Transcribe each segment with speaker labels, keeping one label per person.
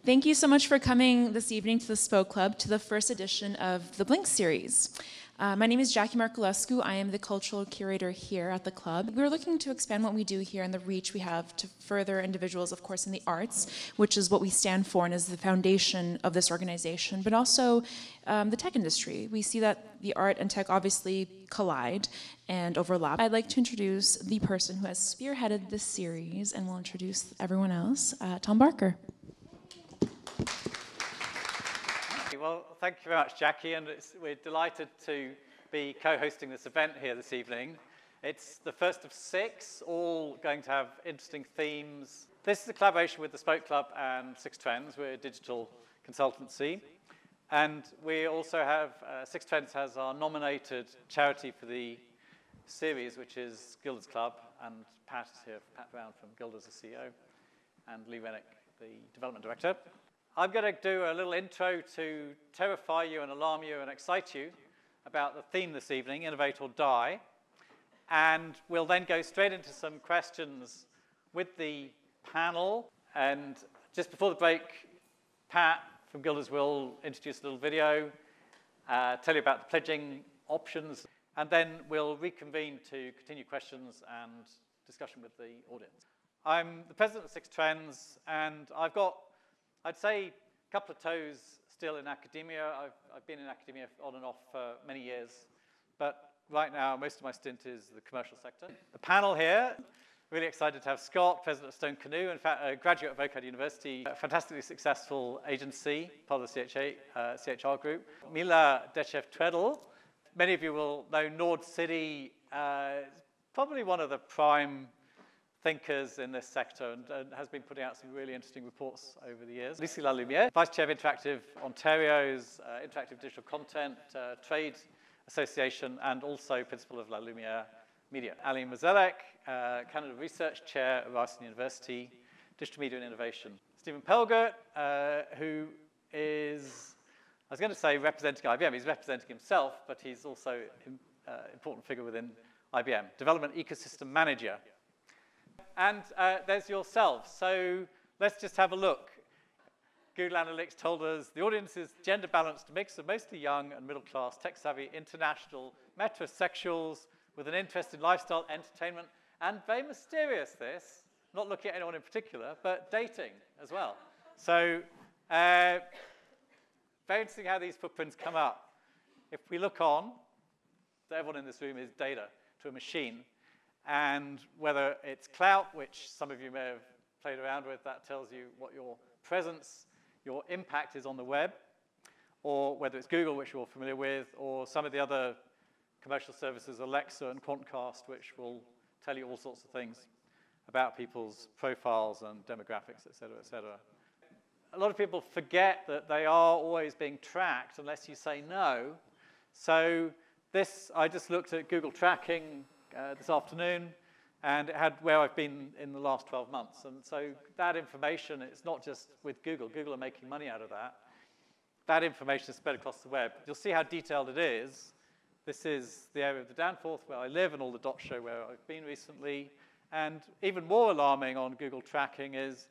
Speaker 1: Thank you so much for coming this evening to the Spoke Club, to the first edition of the Blink series. My name is Jackie Marculescu. I am the cultural curator here at the club. We're looking to expand what we do here and the reach we have to further individuals, of course, in the arts, which is what we stand for and is the foundation of this organization, but also the tech industry. We see that the art and tech obviously collide and overlap. I'd like to introduce the person who has spearheaded this series and will introduce everyone else, Tom Barker.
Speaker 2: Well, thank you very much, Jackie, and we're delighted to be co-hosting this event here this evening. It's the first of 6, all going to have interesting themes. This is a collaboration with the Spoke Club and Six Trends. We're a digital consultancy. And we also have, Six Trends has our nominated charity for the series, which is Gilders Club, and Pat is here, Pat Brown from Gilders, the CEO, and Lee Rennick, the development director. I'm going to do a little intro to terrify you and alarm you and excite you about the theme this evening, Innovate or Die. And we'll then go straight into some questions with the panel. And just before the break, Pat from Gilders will introduce a little video, tell you about the pledging options, and then we'll reconvene to continue questions and discussion with the audience. I'm the president of Six Trends, and I've got, I'd say, a couple of toes still in academia. I've been in academia on and off for many years, but right now most of my stint is the commercial sector. The panel here, really excited to have Scott, president of Stone Canoe, in fact a graduate of Vocad University, a fantastically successful agency, part of the CHR group. Mila Deshef-Tweddle, many of you will know Nord City, probably one of the prime thinkers in this sector and has been putting out some really interesting reports over the years. Lucie Lalumiere, Vice Chair of Interactive Ontario's Interactive Digital Content Trade Association and also Principal of Lalumiere Media. Ali Mazelek, Canada Research Chair at Ryerson University, Digital Media and Innovation. Stephen Pelgert, who is, I was going to say representing IBM, he's representing himself, but he's also an important figure within IBM. Development Ecosystem Manager. And there's yourself. So let's just have a look. Google Analytics told us the audience is gender-balanced mix of mostly young and middle-class, tech-savvy, international, metrosexuals with an interest in lifestyle, entertainment, and very mysterious this, not looking at anyone in particular, but dating as well. So very interesting how these footprints come up. If we look on, so everyone in this room is data to a machine. And whether it's Clout, which some of you may have played around with, that tells you what your presence, your impact is on the web, or whether it's Google, which you're all familiar with, or some of the other commercial services, Alexa and Quantcast, which will tell you all sorts of things about people's profiles and demographics, et cetera, et cetera. A lot of people forget that they are always being tracked unless you say no. So this, I just looked at Google tracking this afternoon, and it had where I've been in the last 12 months. And so that information, it's not just with Google. Google are making money out of that. That information is spread across the web. You'll see how detailed it is. This is the area of the Danforth where I live, and all the dots show where I've been recently. And even more alarming on Google tracking is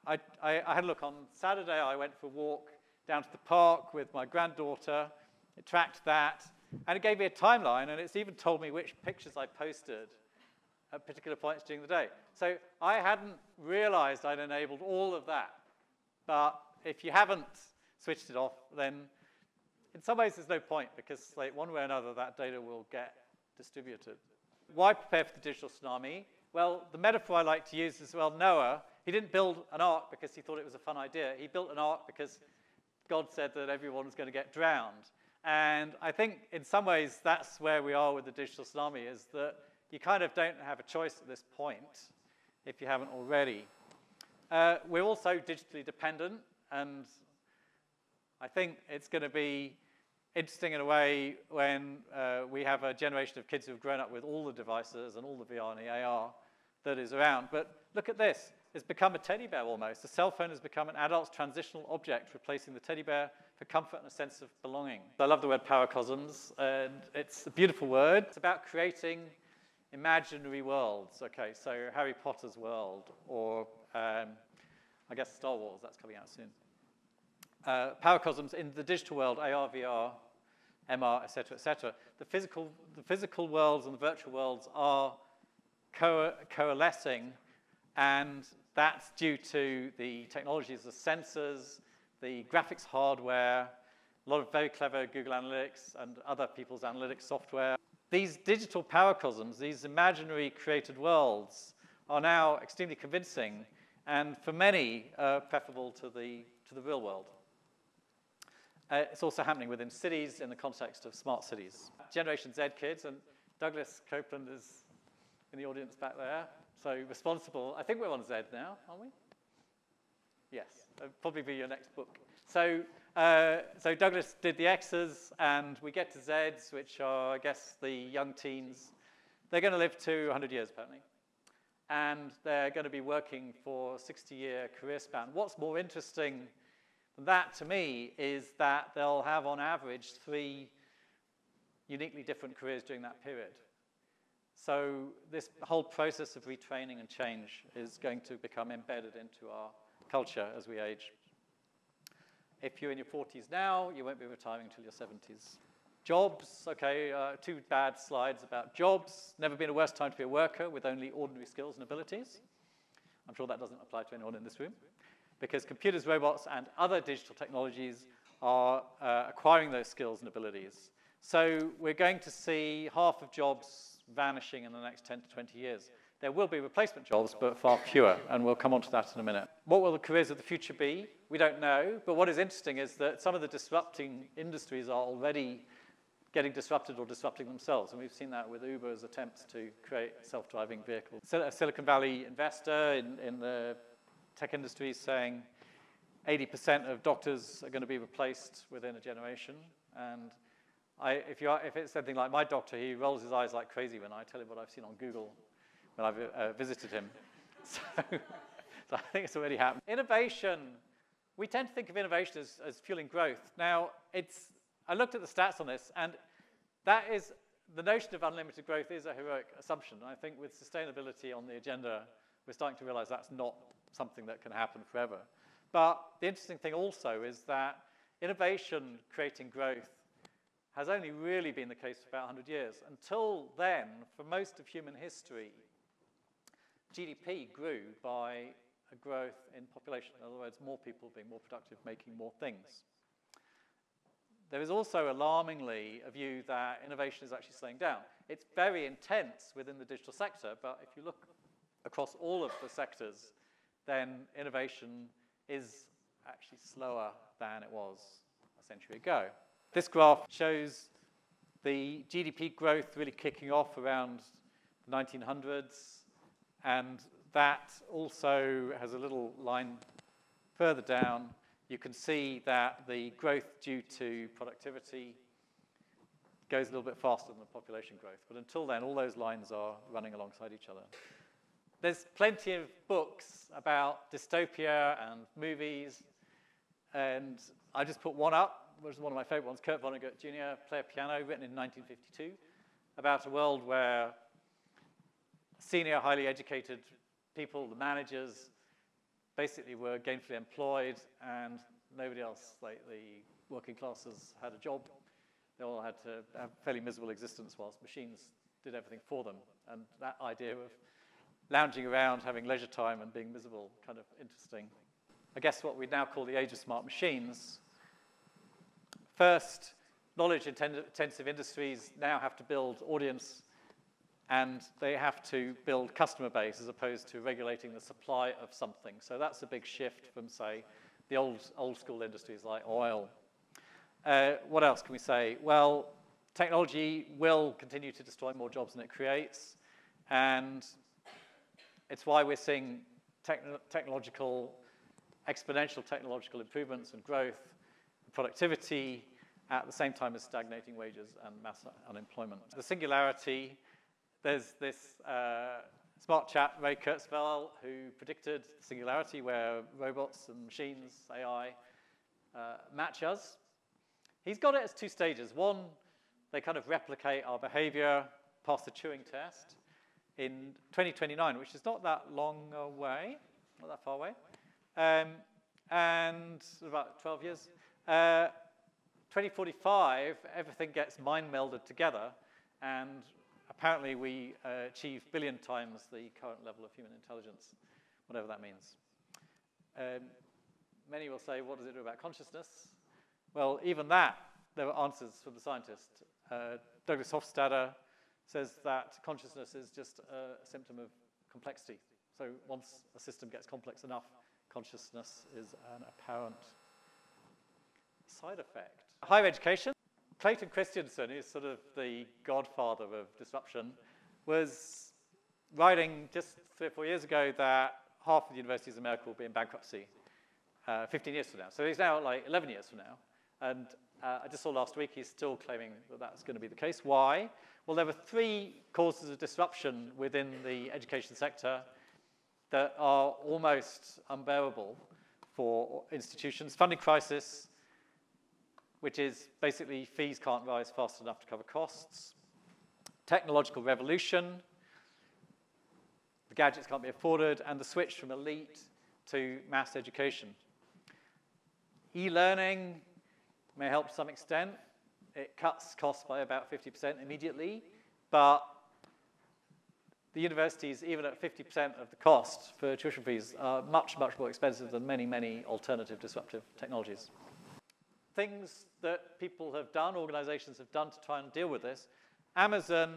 Speaker 2: I had a look on Saturday. I went for a walk down to the park with my granddaughter. It tracked that. And it gave me a timeline, and it's even told me which pictures I posted at particular points during the day. So I hadn't realized I'd enabled all of that. But if you haven't switched it off, then in some ways there's no point, because like, one way or another that data will get distributed. Why prepare for the digital tsunami? Well, the metaphor I like to use is, well, Noah, he didn't build an ark because he thought it was a fun idea. He built an ark because God said that everyone was going to get drowned. And I think in some ways that's where we are with the digital tsunami, is that you kind of don't have a choice at this point if you haven't already. We're also digitally dependent, and I think it's going to be interesting in a way when we have a generation of kids who have grown up with all the devices and all the VR and the AR that is around. But look at this. It's become a teddy bear almost. The cell phone has become an adult's transitional object, replacing the teddy bear for comfort and a sense of belonging. I love the word paracosms, and it's a beautiful word. It's about creating imaginary worlds. Okay, so Harry Potter's world, or I guess Star Wars, that's coming out soon. paracosms in the digital world, AR, VR, MR, et cetera, et cetera. The physical worlds and the virtual worlds are coalescing, and that's due to the technologies, the sensors, the graphics hardware, a lot of very clever Google Analytics and other people's analytics software. These digital paracosms, these imaginary created worlds, are now extremely convincing, and for many, preferable to the real world. It's also happening within cities in the context of smart cities. Generation Z kids, and Douglas Copeland is in the audience back there, so responsible. I think we're on Z now, aren't we? Yes, that'll probably be your next book. So Douglas did the X's, and we get to Zs, which are, I guess, the young teens. They're going to live to 100 years, apparently. And they're going to be working for a 60-year career span. What's more interesting than that, to me, is that they'll have, on average, 3 uniquely different careers during that period. So this whole process of retraining and change is going to become embedded into our culture as we age. If you're in your 40s now, you won't be retiring until your 70s. Jobs, okay, 2 bad slides about jobs. Never been a worse time to be a worker with only ordinary skills and abilities. I'm sure that doesn't apply to anyone in this room, because computers, robots, and other digital technologies are acquiring those skills and abilities. So we're going to see half of jobs vanishing in the next 10 to 20 years. There will be replacement jobs, but far fewer, and we'll come on to that in a minute. What will the careers of the future be? We don't know, but what is interesting is that some of the disrupting industries are already getting disrupted or disrupting themselves, and we've seen that with Uber's attempts to create self-driving vehicles. A Silicon Valley investor in the tech industry is saying 80% of doctors are going to be replaced within a generation, and if it's something like my doctor, he rolls his eyes like crazy when I tell him what I've seen on Google when I've visited him. So I think it's already happened. Innovation, we tend to think of innovation as fueling growth. Now, I looked at the stats on this, and the notion of unlimited growth is a heroic assumption. And I think with sustainability on the agenda, we're starting to realize that's not something that can happen forever. But the interesting thing also is that innovation creating growth has only really been the case for about 100 years. Until then, for most of human history, GDP grew by a growth in population. In other words, more people being more productive, making more things. There is also, alarmingly, a view that innovation is actually slowing down. It's very intense within the digital sector, but if you look across all of the sectors, then innovation is actually slower than it was a century ago. This graph shows the GDP growth really kicking off around the 1900s, and that also has a little line further down. You can see that the growth due to productivity goes a little bit faster than the population growth. But until then, all those lines are running alongside each other. There's plenty of books about dystopia and movies, and I just put one up, which is one of my favorite ones, Kurt Vonnegut Jr., Play a Piano, written in 1952, about a world where senior, highly educated people, the managers, basically were gainfully employed, and nobody else, like the working classes, had a job. They all had to have a fairly miserable existence whilst machines did everything for them. And that idea of lounging around, having leisure time, and being miserable, kind of interesting. I guess what we now call the age of smart machines. First, knowledge-intensive industries now have to build audience, and they have to build customer base as opposed to regulating the supply of something. So that's a big shift from, say, the old school industries like oil. What else can we say? Well, technology will continue to destroy more jobs than it creates, and it's why we're seeing exponential technological improvements and growth, productivity, at the same time as stagnating wages and mass unemployment. The singularity, there's this smart chap, Ray Kurzweil, who predicted singularity, where robots and machines, AI, match us. He's got it as 2 stages. One, they kind of replicate our behavior, pass the Turing test in 2029, which is not that long away, not that far away. and about 12 years. 2045, everything gets mind melded together, and apparently we achieve billion times the current level of human intelligence, whatever that means. Many will say, what does it do about consciousness? Well, even that, there are answers from the scientist. Douglas Hofstadter says that consciousness is just a symptom of complexity. So once a system gets complex enough, consciousness is an apparent side effect. Higher education. Clayton Christensen, who's sort of the godfather of disruption, was writing just 3 or 4 years ago that half of the universities in America will be in bankruptcy 15 years from now. So he's now like 11 years from now. And I just saw last week he's still claiming that that's going to be the case. Why? Well, there were 3 causes of disruption within the education sector that are almost unbearable for institutions. Funding crisis, which is basically fees can't rise fast enough to cover costs. Technological revolution, the gadgets can't be afforded, and the switch from elite to mass education. E-learning may help to some extent. It cuts costs by about 50% immediately, but the universities, even at 50% of the cost for tuition fees, are much, much more expensive than many, many alternative disruptive technologies. Things that people have done, organizations have done to try and deal with this. Amazon,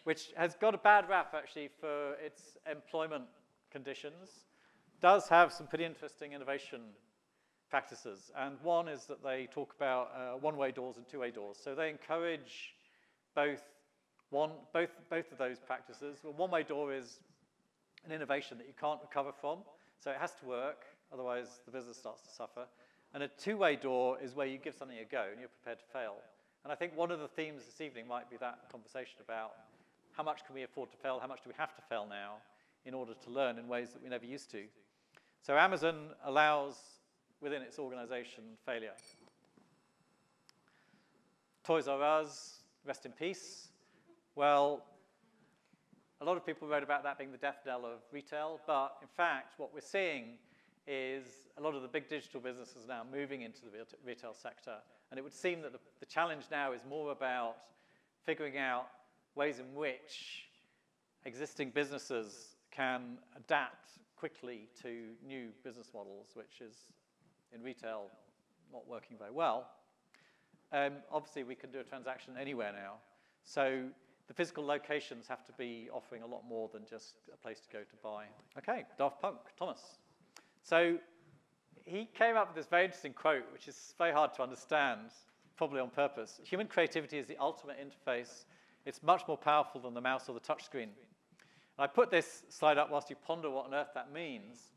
Speaker 2: which has got a bad rap actually for its employment conditions, does have some pretty interesting innovation practices. And one is that they talk about one-way doors and two-way doors. So they encourage both of those practices. Well, one-way door is an innovation that you can't recover from, so it has to work, otherwise the business starts to suffer. And a two-way door is where you give something a go and you're prepared to fail. And I think one of the themes this evening might be that conversation about how much can we afford to fail, how much do we have to fail now in order to learn in ways that we never used to. So Amazon allows, within its organization, failure. Toys R Us, rest in peace. Well, a lot of people wrote about that being the death knell of retail, but in fact, what we're seeing is a lot of the big digital businesses now moving into the retail sector. And it would seem that the challenge now is more about figuring out ways in which existing businesses can adapt quickly to new business models, which is, in retail, not working very well. Obviously, we can do a transaction anywhere now. So the physical locations have to be offering a lot more than just a place to go to buy. Okay, Daft Punk, Thomas. So he came up with this very interesting quote, which is very hard to understand, probably on purpose. Human creativity is the ultimate interface. It's much more powerful than the mouse or the touchscreen. And I put this slide up whilst you ponder what on earth that means,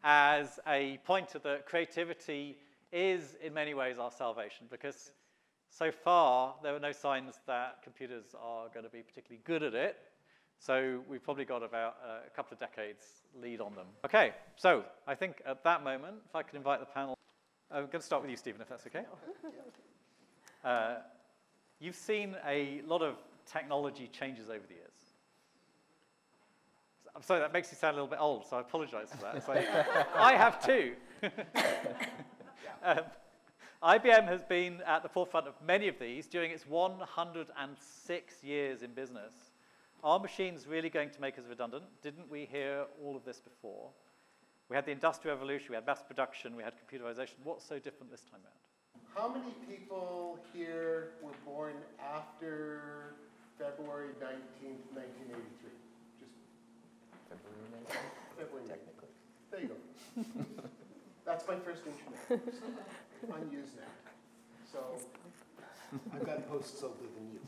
Speaker 2: as a pointer that creativity is, in many ways, our salvation, because so far, there are no signs that computers are going to be particularly good at it. So we've probably got about a couple of decades lead on them. Okay, so I think at that moment, if I can invite the panel. I'm going to start with you, Stephen, if that's okay. You've seen a lot of technology changes over the years. I'm sorry, that makes you sound a little bit old, so I apologize for that. So I have too. IBM has been at the forefront of many of these during its 106 years in business. Are machines really going to make us redundant? Didn't we hear all of this before? We had the Industrial Revolution, we had mass production, we had computerization. What's so different this time around?
Speaker 3: How many people here were born after February 19th, 1983? Just February 19th? February 19th. Technically. There you go. That's my first internet. Unused now. So I've got posts older than you.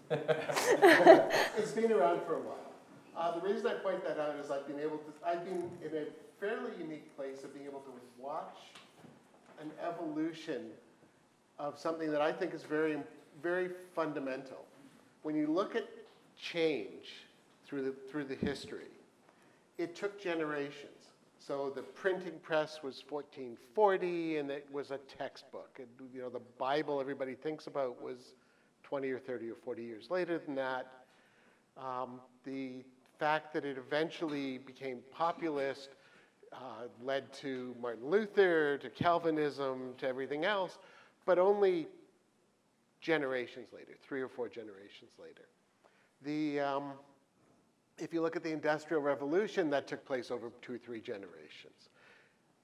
Speaker 3: It's been around for a while. The reason I point that out is I've been in a fairly unique place of being able to watch an evolution of something that I think is very, very fundamental. When you look at change through the history, it took generations. So the printing press was 1440, and it was a textbook. And, you know, the Bible everybody thinks about was 20 or 30 or 40 years later than that. The fact that it eventually became populist led to Martin Luther, to Calvinism, to everything else, but only generations later, 3 or 4 generations later. If you look at the Industrial Revolution, that took place over 2 or 3 generations.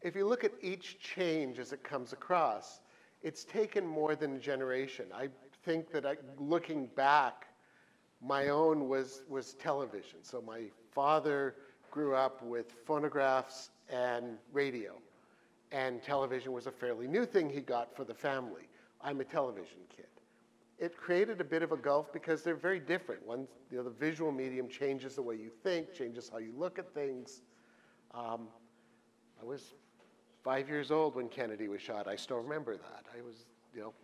Speaker 3: If you look at each change as it comes across, it's taken more than a generation. I think that looking back, my own was television. So my father grew up with phonographs and radio, and television was a fairly new thing he got for the family. I'm a television kid. It created a bit of a gulf because they're very different. One, the visual medium changes the way you think, changes how you look at things. I was 5 years old when Kennedy was shot. I still remember that. I was,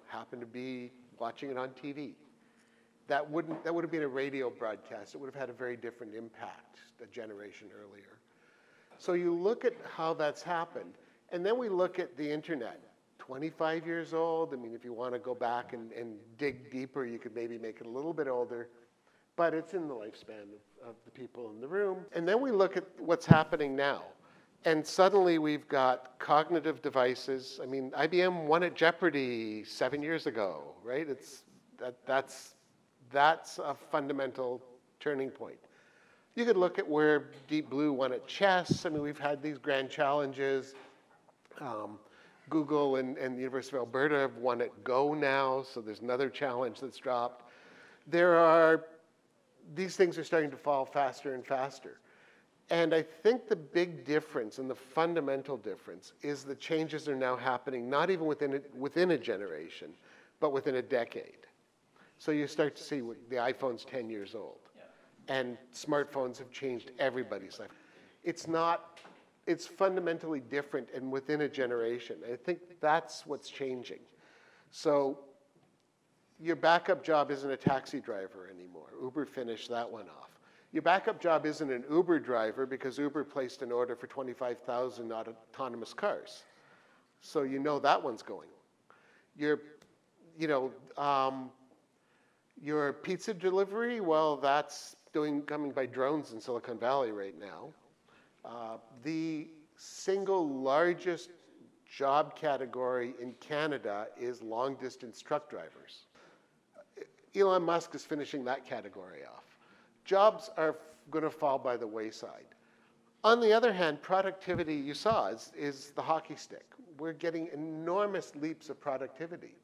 Speaker 3: happened to be watching it on TV. That would have been a radio broadcast. It would have had a very different impact a generation earlier. So you look at how that's happened, and then we look at the internet. 25 years old. I mean, if you want to go back and dig deeper, you could maybe make it a little bit older, but it's in the lifespan of the people in the room. And then we look at what's happening now. And suddenly we've got cognitive devices. I mean, IBM won at Jeopardy 7 years ago, right? That's a fundamental turning point. You could look at where Deep Blue won at chess. I mean, we've had these grand challenges. Google and the University of Alberta have won at Go now, so there's another challenge that's dropped. These things are starting to fall faster and faster. And I think the big difference and the fundamental difference is the changes are now happening not even within a generation, but within a decade. So you start to see the iPhone's 10 years old, and smartphones have changed everybody's life. It's fundamentally different and within a generation. I think that's what's changing. So your backup job isn't a taxi driver anymore. Uber finished that one off. Your backup job isn't an Uber driver because Uber placed an order for 25,000 autonomous cars. So you know that one's going. Your pizza delivery, well, that's coming by drones in Silicon Valley right now. The single largest job category in Canada is long-distance truck drivers. Elon Musk is finishing that category off. Jobs are going to fall by the wayside. On the other hand, productivity, you saw, is the hockey stick. We're getting enormous leaps of productivity.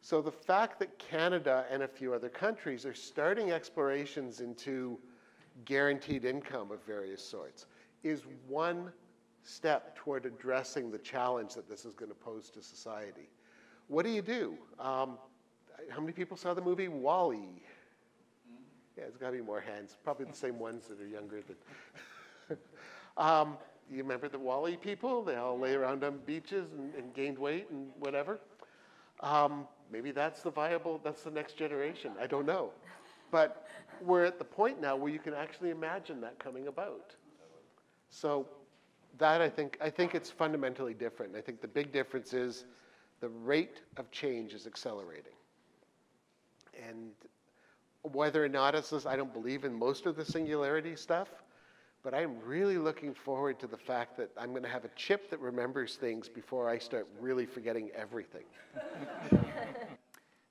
Speaker 3: So the fact that Canada and a few other countries are starting explorations into guaranteed income of various sorts is one step toward addressing the challenge that this is going to pose to society. What do? How many people saw the movie WALL-E? Yeah, there's got to be more hands. Probably the same ones that are younger than. You remember the WALL-E people? They all lay around on beaches and gained weight and whatever. Maybe that's the next generation. I don't know. But we're at the point now where you can actually imagine that coming about. So that I think it's fundamentally different. I think the big difference is the rate of change is accelerating. And whether or not it's this, I don't believe in most of the singularity stuff, but I'm really looking forward to the fact that I'm going to have a chip that remembers things before I start really forgetting everything.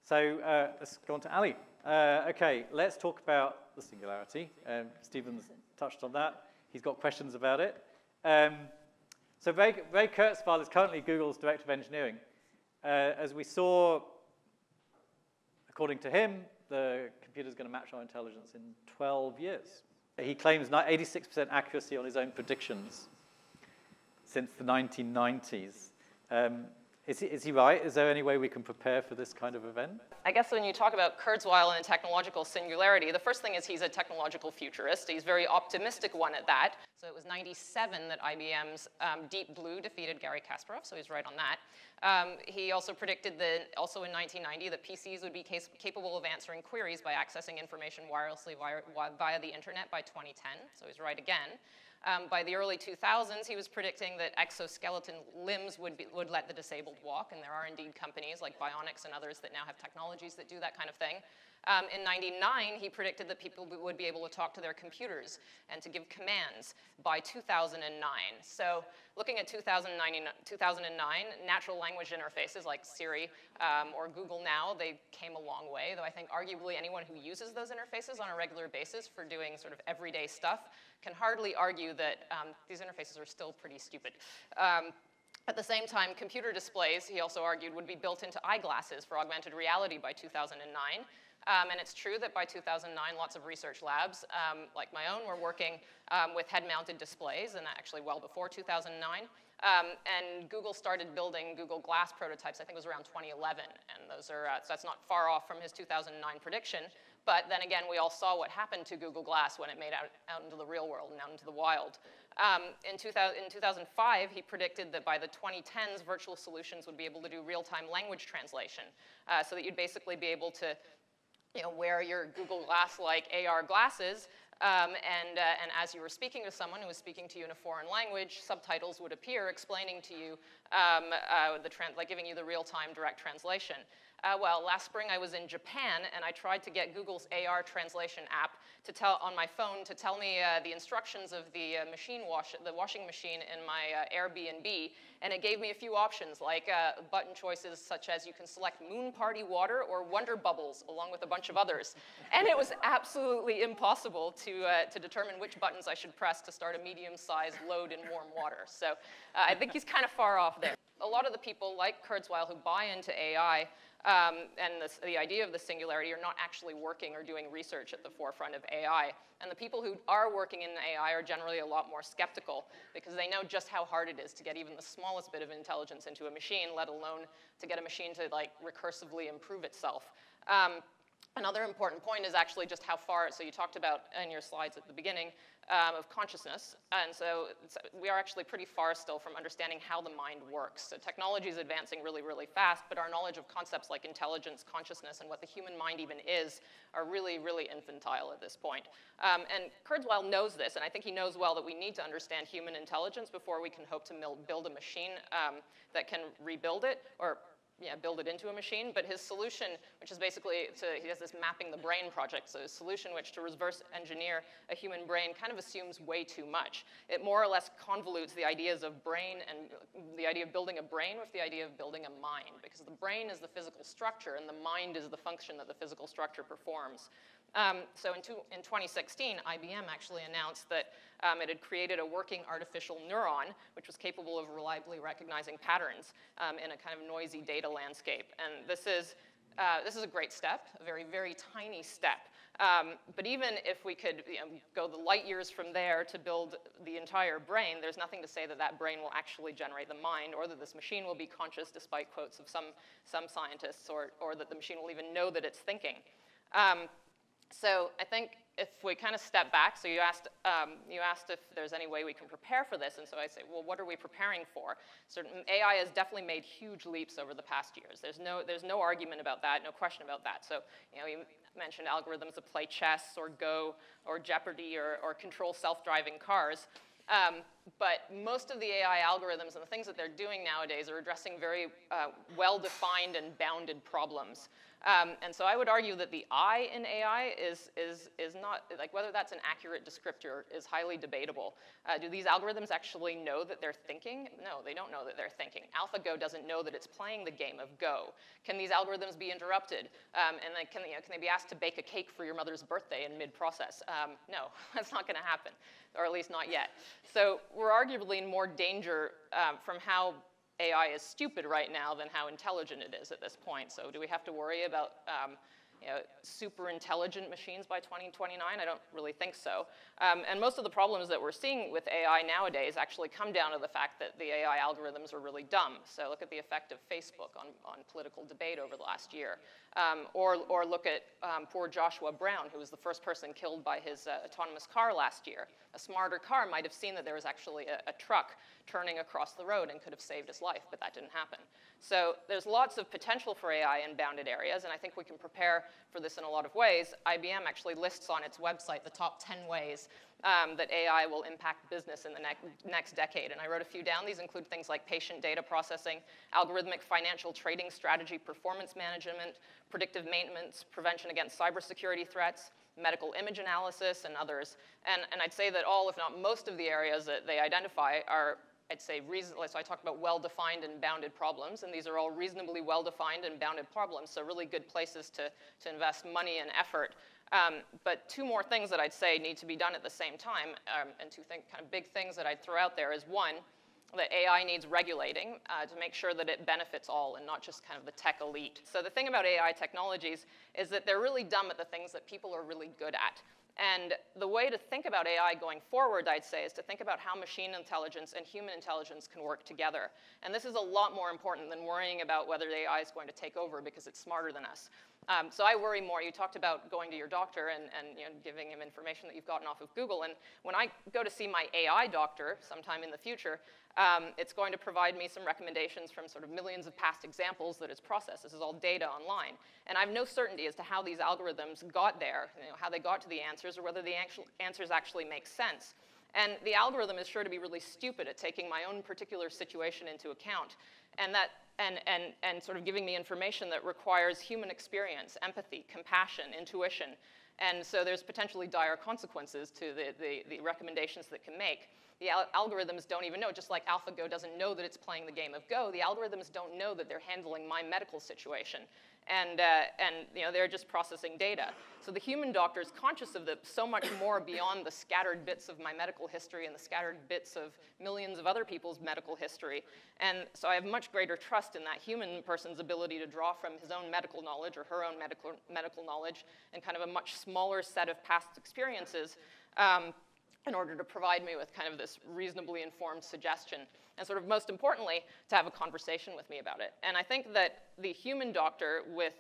Speaker 2: So let's go on to Ali. Okay, let's talk about the singularity. Stephen's touched on that. He's got questions about it. So Ray Kurzweil is currently Google's Director of Engineering. As we saw, according to him, the computer's going to match our intelligence in 12 years. He claims 86% accuracy on his own predictions since the 1990s. Is he right? Is there any way we can prepare for this kind of event?
Speaker 4: I guess when you talk about Kurzweil and a technological singularity, the first thing is he's a technological futurist. He's a very optimistic one at that. So it was 97 that IBM's Deep Blue defeated Garry Kasparov, so he's right on that. He also predicted that, also in 1990, that PCs would be capable of answering queries by accessing information wirelessly via the internet by 2010, so he's right again. By the early 2000s, he was predicting that exoskeleton limbs would let the disabled walk, and there are indeed companies like Bionics and others that now have technologies that do that kind of thing. In 99, he predicted that people would be able to talk to their computers and to give commands by 2009. So looking at 2009, natural language interfaces like Siri or Google Now, they came a long way, though I think arguably anyone who uses those interfaces on a regular basis for doing sort of everyday stuff can hardly argue that these interfaces are still pretty stupid. At the same time, computer displays, he also argued, would be built into eyeglasses for augmented reality by 2009. And it's true that by 2009, lots of research labs, like my own, were working with head-mounted displays, and actually well before 2009. And Google started building Google Glass prototypes, I think it was around 2011. And those are, so that's not far off from his 2009 prediction. But then again, we all saw what happened to Google Glass when it made out into the real world and out into the wild. In 2005, he predicted that by the 2010s, virtual solutions would be able to do real-time language translation, so that you'd basically be able to wear your Google Glass-like AR glasses, and as you were speaking to someone who was speaking to you in a foreign language, subtitles would appear explaining to you, like giving you the real-time direct translation. Well, last spring I was in Japan, and I tried to get Google's AR translation app to on my phone to tell me the instructions of the washing machine in my Airbnb, and it gave me a few options, like button choices such as you can select Moon Party Water or Wonder Bubbles, along with a bunch of others. And it was absolutely impossible to determine which buttons I should press to start a medium-sized load in warm water. So I think he's kind of far off there. A lot of the people like Kurzweil who buy into AI and the idea of the singularity are not actually working or doing research at the forefront of AI. And the people who are working in AI are generally a lot more skeptical because they know just how hard it is to get even the smallest bit of intelligence into a machine, let alone to get a machine to like recursively improve itself. Another important point is actually just how far, so you talked about in your slides at the beginning of consciousness, and so we are actually pretty far still from understanding how the mind works. So technology is advancing really, really fast, but our knowledge of concepts like intelligence, consciousness, and what the human mind even is are really, really infantile at this point. And Kurzweil knows this, and I think he knows well that we need to understand human intelligence before we can hope to build a machine that can rebuild it, or build it into a machine, but his solution, which is basically, he has this mapping the brain project, so his solution which to reverse engineer a human brain kind of assumes way too much. It more or less convolutes the ideas of brain and the idea of building a brain with the idea of building a mind, because the brain is the physical structure and the mind is the function that the physical structure performs. So in 2016, IBM actually announced that it had created a working artificial neuron, which was capable of reliably recognizing patterns in a kind of noisy data landscape. And this is a great step, a very, very tiny step. But even if we could go the light years from there to build the entire brain, there's nothing to say that that brain will actually generate the mind, or that this machine will be conscious, despite quotes of some scientists, or that the machine will even know that it's thinking. So I think if we kind of step back, so you asked if there's any way we can prepare for this, and so I say, well, what are we preparing for? So AI has definitely made huge leaps over the past years. There's no argument about that, no question about that. So you mentioned algorithms that play chess or Go or Jeopardy or control self-driving cars. But most of the AI algorithms and the things that they're doing nowadays are addressing very well-defined and bounded problems. And so I would argue that the I in AI is not, like whether that's an accurate descriptor is highly debatable. Do these algorithms actually know that they're thinking? No, they don't know that they're thinking. AlphaGo doesn't know that it's playing the game of Go. Can these algorithms be interrupted? And then can they be asked to bake a cake for your mother's birthday in mid-process? No, that's not gonna happen, or at least not yet. So we're arguably in more danger from how AI is stupid right now than how intelligent it is at this point. So do we have to worry about super intelligent machines by 2029? I don't really think so. And most of the problems that we're seeing with AI nowadays actually come down to the fact that the AI algorithms are really dumb. So look at the effect of Facebook on political debate over the last year. Or look at poor Joshua Brown, who was the first person killed by his autonomous car last year. A smarter car might have seen that there was actually a truck turning across the road and could have saved his life, but that didn't happen. So there's lots of potential for AI in bounded areas, and I think we can prepare for this in a lot of ways. IBM actually lists on its website the top 10 ways that AI will impact business in the next decade. And I wrote a few down. These include things like patient data processing, algorithmic financial trading strategy, performance management, predictive maintenance, prevention against cybersecurity threats, medical image analysis, and others. And I'd say that all, if not most of the areas that they identify are, I'd say, reasonably, so I talked about well-defined and bounded problems, and these are all reasonably well-defined and bounded problems, so really good places to invest money and effort. But two more things that I'd say need to be done at the same time, and two kind of big things that I'd throw out there is, one, that AI needs regulating to make sure that it benefits all and not just kind of the tech elite. So the thing about AI technologies is that they're really dumb at the things that people are really good at. And the way to think about AI going forward, I'd say, is to think about how machine intelligence and human intelligence can work together. And this is a lot more important than worrying about whether AI is going to take over because it's smarter than us. So I worry more. You talked about going to your doctor and giving him information that you've gotten off of Google. And when I go to see my AI doctor sometime in the future, it's going to provide me some recommendations from sort of millions of past examples that it's processed. This is all data online. And I have no certainty as to how these algorithms got there, how they got to the answers, or whether the answers actually make sense. And the algorithm is sure to be really stupid at taking my own particular situation into account, and sort of giving me information that requires human experience, empathy, compassion, intuition. And so there's potentially dire consequences to the recommendations that it can make. The algorithms don't even know, just like AlphaGo doesn't know that it's playing the game of Go, the algorithms don't know that they're handling my medical situation. And they're just processing data. So the human doctor is conscious of so much more beyond the scattered bits of my medical history and the scattered bits of millions of other people's medical history. And so I have much greater trust in that human person's ability to draw from his own medical knowledge or her own medical knowledge and kind of a much smaller set of past experiences in order to provide me with kind of this reasonably informed suggestion. And sort of most importantly, to have a conversation with me about it. And I think that the human doctor with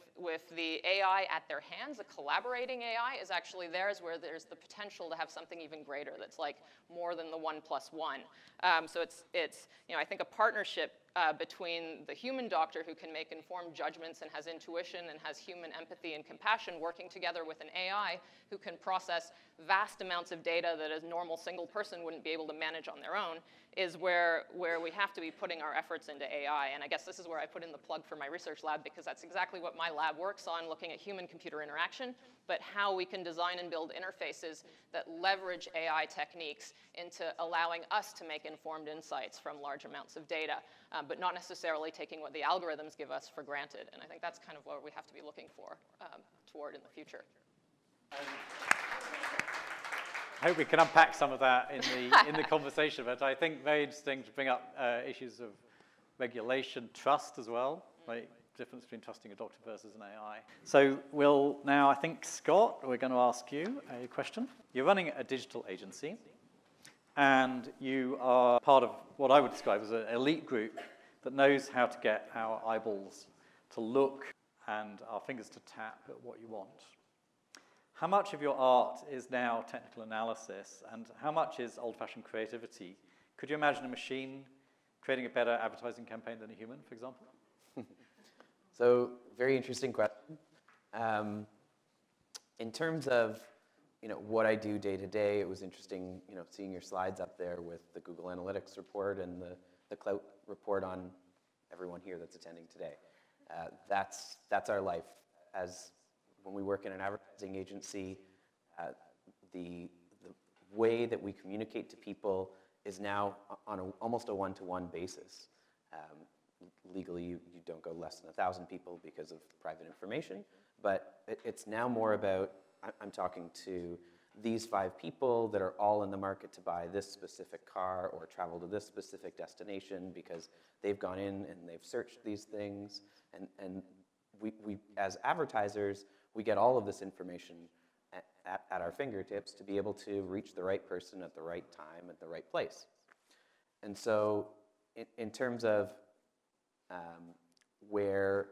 Speaker 4: the AI at their hands, a collaborating AI, is actually theirs where there's the potential to have something even greater that's like more than the 1+1. So it's I think a partnership between the human doctor who can make informed judgments and has intuition and has human empathy and compassion working together with an AI who can process vast amounts of data that a normal single person wouldn't be able to manage on their own is where we have to be putting our efforts into AI. And I guess this is where I put in the plug for my research lab, because that's exactly what my lab works on, looking at human-computer interaction, but how we can design and build interfaces that leverage AI techniques into allowing us to make informed insights from large amounts of data, but not necessarily taking what the algorithms give us for granted. And I think that's kind of what we have to be looking toward in the future.
Speaker 2: I hope we can unpack some of that in the conversation, but I think very interesting to bring up issues of regulation, trust as well, right? Difference between trusting a doctor versus an AI. So we'll now, I think, Scott, we're going to ask you a question. You're running a digital agency, and you are part of what I would describe as an elite group that knows how to get our eyeballs to look and our fingers to tap at what you want. How much of your art is now technical analysis, and how much is old-fashioned creativity? Could you imagine a machine creating a better advertising campaign than a human, for example?
Speaker 5: So, very interesting question. In terms of what I do day to day, it was interesting seeing your slides up there with the Google Analytics report and the Clout report on everyone here that's attending today. That's our life. As when we work in an advertising agency, the way that we communicate to people is now on almost a one-to-one basis. Legally, you don't go less than 1,000 people because of private information, but it's now more about, I'm talking to these 5 people that are all in the market to buy this specific car or travel to this specific destination because they've gone in and they've searched these things, and we as advertisers, we get all of this information at our fingertips to be able to reach the right person at the right time at the right place. And so in terms of where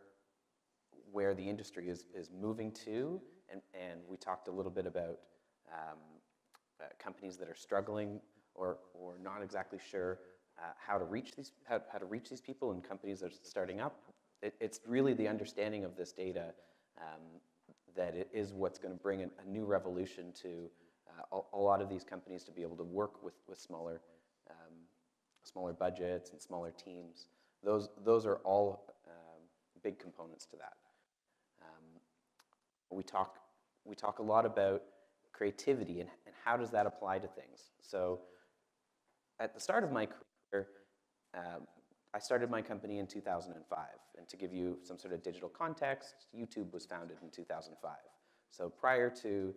Speaker 5: the industry is moving to, and we talked a little bit about companies that are struggling or not exactly sure how to reach these people and companies that are starting up. It's really the understanding of this data that it is what's going to bring a new revolution to a lot of these companies to be able to work with smaller budgets and smaller teams. Those are all big components to that. We talk a lot about creativity and how does that apply to things. So at the start of my career, I started my company in 2005. And to give you some sort of digital context, YouTube was founded in 2005. So prior to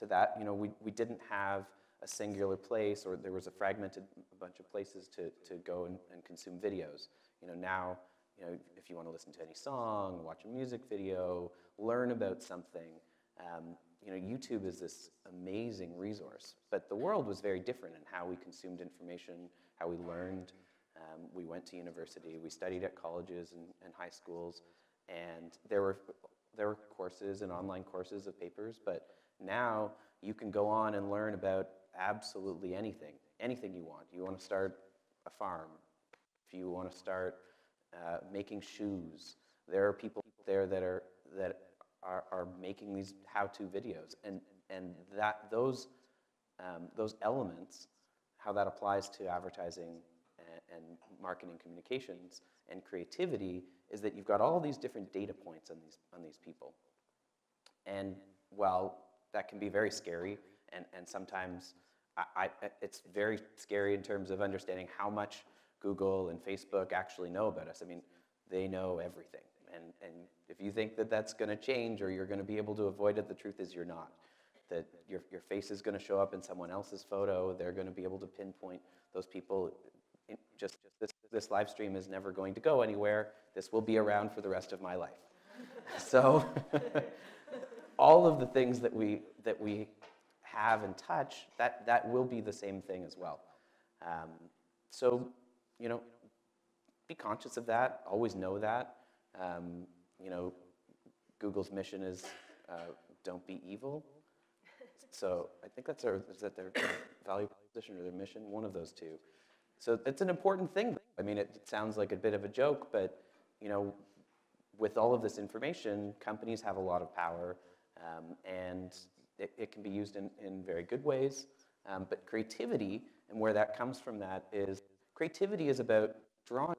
Speaker 5: that, you know, we didn't have a singular place, or there was a fragmented bunch of places to go and consume videos. You know, now, you know, if you want to listen to any song, watch a music video, learn about something, you know, YouTube is this amazing resource. But the world was very different in how we consumed information, how we learned. We went to university, we studied at colleges and high schools, and there were courses and online courses of papers, but now you can go on and learn about absolutely anything you want. You want to start a farm, if you want to start making shoes, there are people there that are making these how-to videos, and those elements, how that applies to advertising and marketing communications and creativity, is that you've got all these different data points on these people. And while that can be very scary, and sometimes it's very scary in terms of understanding how much Google and Facebook actually know about us. I mean, they know everything. And if you think that that's going to change or you're going to be able to avoid it, the truth is you're not. That your face is going to show up in someone else's photo. They're going to be able to pinpoint those people. This live stream is never going to go anywhere. This will be around for the rest of my life. So all of the things that we have and touch, that will be the same thing as well. So, you know, be conscious of that. Always know that. You know, Google's mission is don't be evil. So I think is that their value proposition or their mission? One of those two. So it's an important thing. I mean, it sounds like a bit of a joke, but, you know, with all of this information, companies have a lot of power, and it can be used in very good ways. But creativity, and where that comes from, that is creativity is about drawing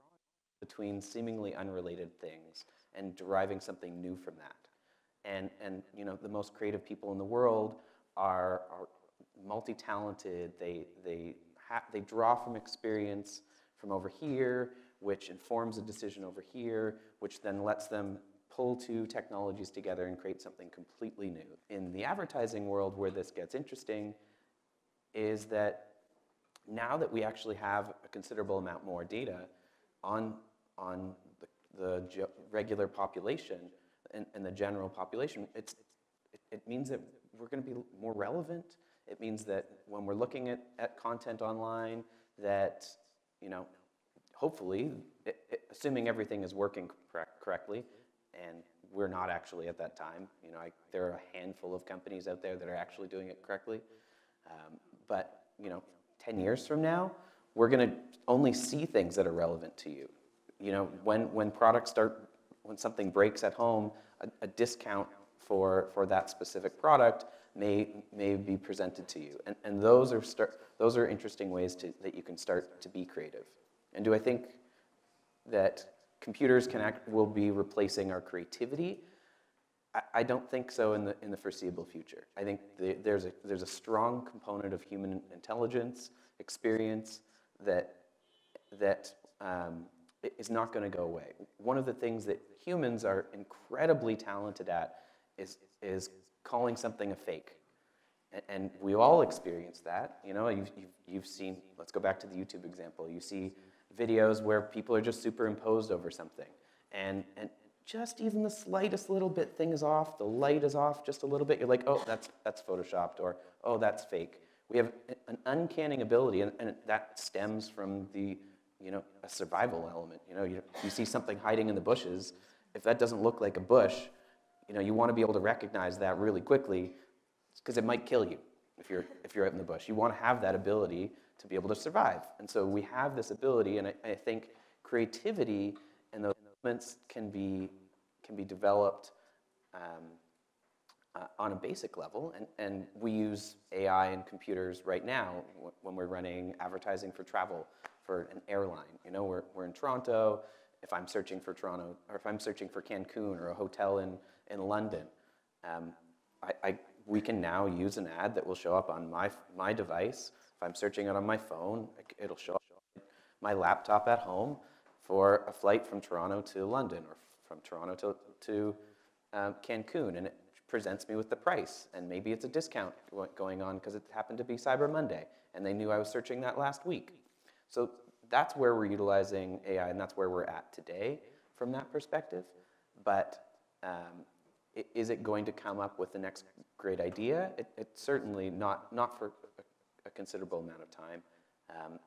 Speaker 5: between seemingly unrelated things and deriving something new from that. And you know, the most creative people in the world are multi-talented. They draw from experience from over here, which informs a decision over here, which then lets them pull two technologies together and create something completely new. In the advertising world, where this gets interesting is that now that we actually have a considerable amount more data on the regular population and the general population, it means that we're going to be more relevant. It means that when we're looking at content online, that, you know, hopefully, assuming everything is working correctly, and we're not actually at that time. You know, there are a handful of companies out there that are actually doing it correctly. But, you know, 10 years from now, we're going to only see things that are relevant to you. You know, when something breaks at home, a discount for that specific product may be presented to you, and those are interesting ways that you can start to be creative. And do I think that computers will be replacing our creativity? I don't think so in the foreseeable future. I think there's a strong component of human intelligence, experience that is not going to go away. One of the things that humans are incredibly talented at is calling something a fake, and we all experience that. You know, you've seen. Let's go back to the YouTube example. You see videos where people are just superimposed over something, and just even the slightest little bit thing is off. The light is off just a little bit. You're like, oh, that's photoshopped, or oh, that's fake. We have an uncanny ability, and that stems from a survival element. You know, you see something hiding in the bushes. If that doesn't look like a bush, you know, you want to be able to recognize that really quickly, because it might kill you if you're out in the bush. You want to have that ability to be able to survive. And so we have this ability, and I think creativity and those elements can be developed on a basic level, and we use AI and computers right now when we're running advertising for travel for an airline. You know, we're in Toronto. If I'm searching for Toronto, or if I'm searching for Cancun or a hotel in London, we can now use an ad that will show up on my device. If I'm searching it on my phone, it'll show up on my laptop at home for a flight from Toronto to London or from Toronto to Cancun, and it presents me with the price, and maybe it's a discount going on because it happened to be Cyber Monday, and they knew I was searching that last week. So that's where we're utilizing AI, and that's where we're at today from that perspective. But is it going to come up with the next great idea? It's certainly not for a considerable amount of time.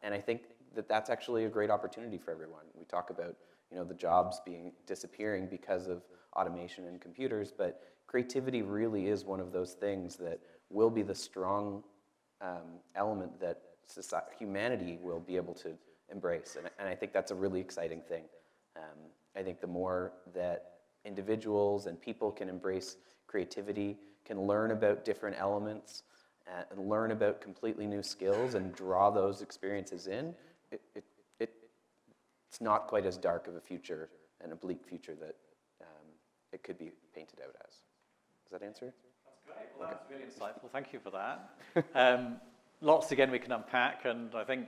Speaker 5: And I think that's actually a great opportunity for everyone. We talk about, you know, the jobs disappearing because of automation and computers, but creativity really is one of those things that will be the strong element that humanity will be able to embrace. And I think that's a really exciting thing. I think the more that individuals and people can embrace creativity, can learn about different elements, and learn about completely new skills and draw those experiences in, it's not quite as dark of a future and a bleak future that it could be painted out as. Does that answer?
Speaker 2: That's great. Well, that's really insightful. Thank you for that. Lots, again, we can unpack, and I think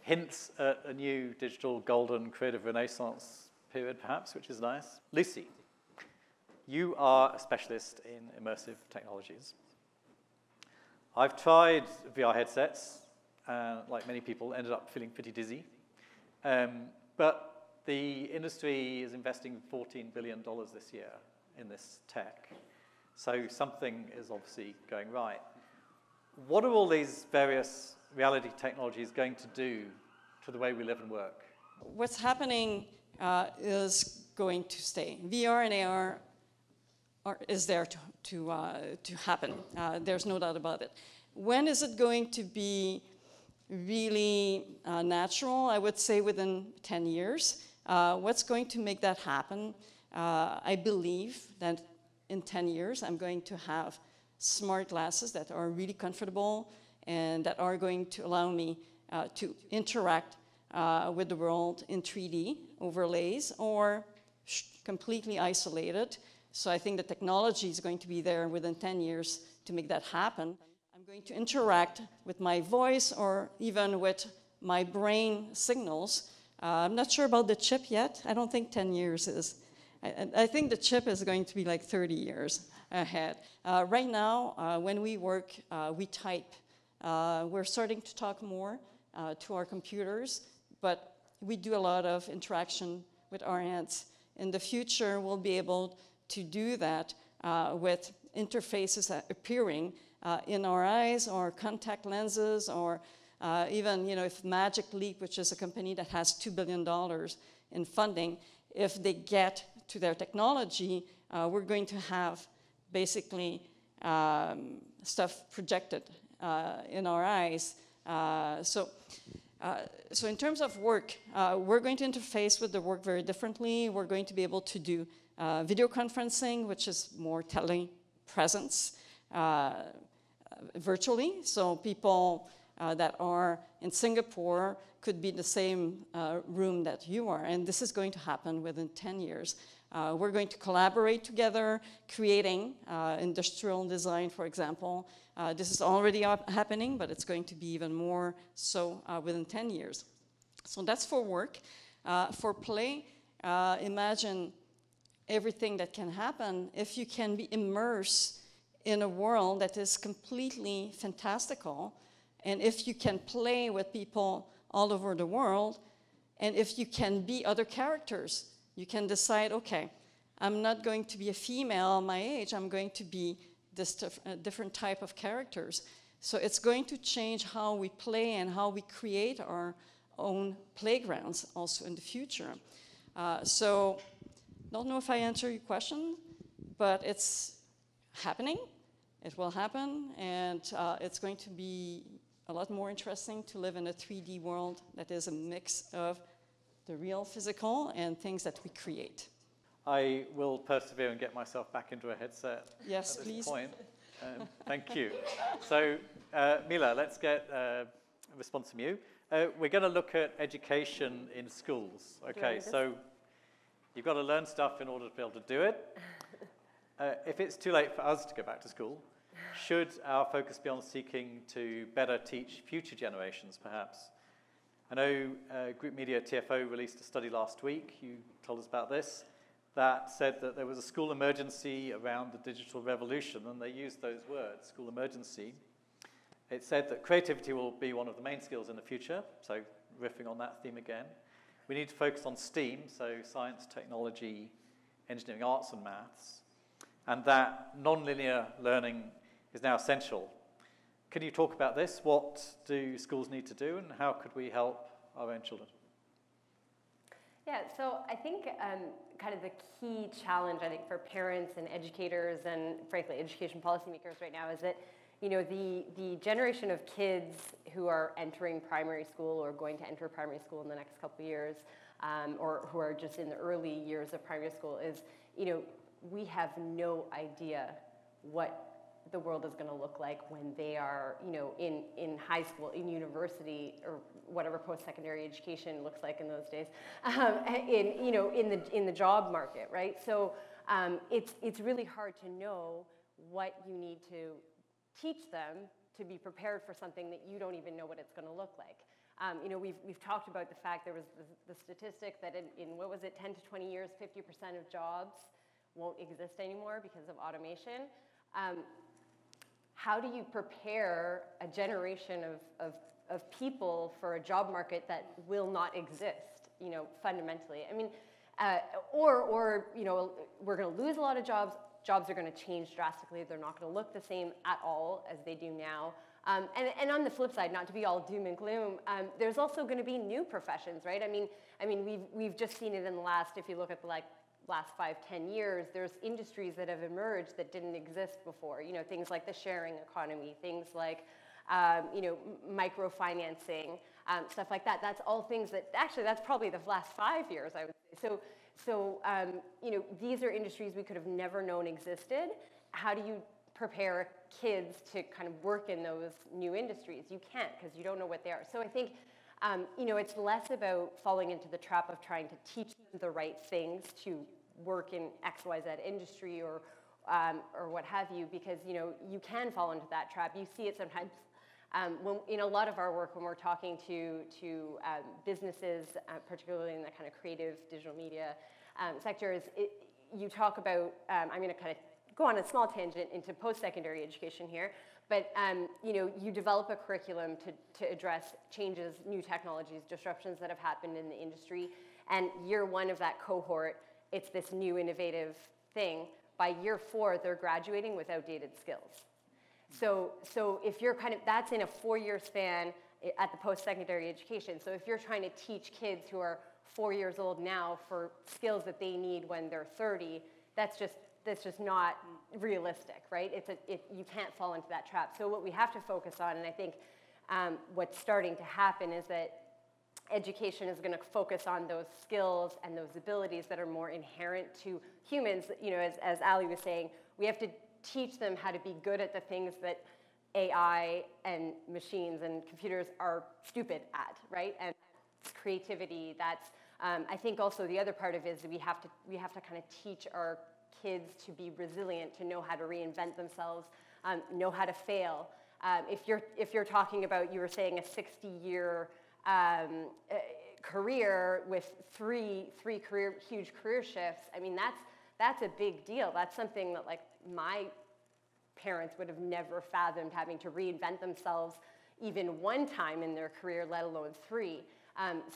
Speaker 2: hints at a new digital golden creative renaissance period, perhaps, which is nice. Lucy, you are a specialist in immersive technologies. I've tried VR headsets, like many people, ended up feeling pretty dizzy. But the industry is investing $14 billion this year in this tech. So something is obviously going right. What are all these various reality technologies going to do to the way we live and work?
Speaker 6: What's happening is going to stay. VR and AR is there to happen. There's no doubt about it. When is it going to be really natural? I would say within 10 years. What's going to make that happen? I believe that in 10 years, I'm going to have smart glasses that are really comfortable and that are going to allow me to interact with the world in 3D overlays or completely isolated. So I think the technology is going to be there within 10 years to make that happen. I'm going to interact with my voice or even with my brain signals. I'm not sure about the chip yet. I don't think 10 years is. I think the chip is going to be like 30 years ahead. Right now, when we work, we type. We're starting to talk more to our computers, but we do a lot of interaction with our hands. In the future, we'll be able to do that with interfaces appearing in our eyes or contact lenses or even, you know, if Magic Leap, which is a company that has $2 billion in funding, if they get to their technology, we're going to have basically stuff projected in our eyes. So in terms of work, we're going to interface with the work very differently. We're going to be able to do video conferencing, which is more telepresence virtually. So people that are in Singapore could be in the same room that you are. And this is going to happen within 10 years. We're going to collaborate together, creating industrial design, for example. This is already happening, but it's going to be even more so within 10 years. So that's for work. For play, imagine everything that can happen if you can be immersed in a world that is completely fantastical, and if you can play with people all over the world, and if you can be other characters. You can decide, okay, I'm not going to be a female my age, I'm going to be this different type of characters. So it's going to change how we play and how we create our own playgrounds also in the future. So don't know if I answer your question, but it's happening. It will happen, and it's going to be a lot more interesting to live in a 3D world that is a mix of the real physical and things that we create.
Speaker 2: I will persevere and get myself back into a headset
Speaker 6: Yes,
Speaker 2: at this
Speaker 6: please.
Speaker 2: point. Thank you. So, Mila, let's get a response from you. We're going to look at education in schools. Okay, so you've got to learn stuff in order to be able to do it. If it's too late for us to go back to school, should our focus be on seeking to better teach future generations, perhaps? I know Group Media TFO released a study last week, you told us about this, that said that there was a school emergency around the digital revolution, and they used those words, school emergency. It said that creativity will be one of the main skills in the future, so riffing on that theme again. We need to focus on STEAM, so science, technology, engineering, arts, and maths, and that non-linear learning is now essential. Can you talk about this? What do schools need to do, and how could we help our own children?
Speaker 7: Yeah, so I think kind of the key challenge, I think, for parents and educators and, frankly, education policymakers right now is that, you know, the generation of kids who are entering primary school or going to enter primary school in the next couple of years, or who are just in the early years of primary school is, you know, we have no idea what the world is going to look like when they are, you know, in high school, in university, or whatever post-secondary education looks like in those days, in the job market, right? So it's really hard to know what you need to teach them to be prepared for something that you don't even know what it's going to look like. You know, we've talked about the fact there was the statistic that in what was it, 10 to 20 years, 50% of jobs won't exist anymore because of automation. How do you prepare a generation of people for a job market that will not exist, you know, fundamentally? I mean, or you know, we're going to lose a lot of jobs. Jobs are going to change drastically. They're not going to look the same at all as they do now. And on the flip side, not to be all doom and gloom, there's also going to be new professions, right? I mean, we've just seen it in the last, if you look at the last 5-10 years, there's industries that have emerged that didn't exist before. You know, things like the sharing economy, things like, you know, microfinancing, stuff like that. That's all things that, actually, that's probably the last 5 years, I would say. So you know, these are industries we could have never known existed. How do you prepare kids to kind of work in those new industries? You can't, because you don't know what they are. So I think, you know, it's less about falling into the trap of trying to teach them the right things to work in XYZ industry or what have you, because, you know, you can fall into that trap. You see it sometimes in a lot of our work when we're talking to businesses, particularly in the kind of creative digital media sectors. You talk about, I'm going to kind of go on a small tangent into post-secondary education here, but you know, you develop a curriculum to address changes, new technologies, disruptions that have happened in the industry, and year one of that cohort, it's this new innovative thing. By year 4, they're graduating with outdated skills. So if you're kind of, that's in a 4-year span at the post-secondary education. So if you're trying to teach kids who are 4 years old now for skills that they need when they're 30, that's just not realistic, right? You can't fall into that trap. So what we have to focus on, and I think what's starting to happen is that education is going to focus on those skills and those abilities that are more inherent to humans. You know, as Ali was saying, we have to teach them how to be good at the things that AI and machines and computers are stupid at, right? And creativity, that's, I think also the other part of it is we have to kind of teach our kids to be resilient, to know how to reinvent themselves, know how to fail. If you're talking about, you were saying a 60-year career with three huge career shifts, I mean, that's a big deal. That's something that, like, my parents would have never fathomed, having to reinvent themselves even one time in their career, let alone 3.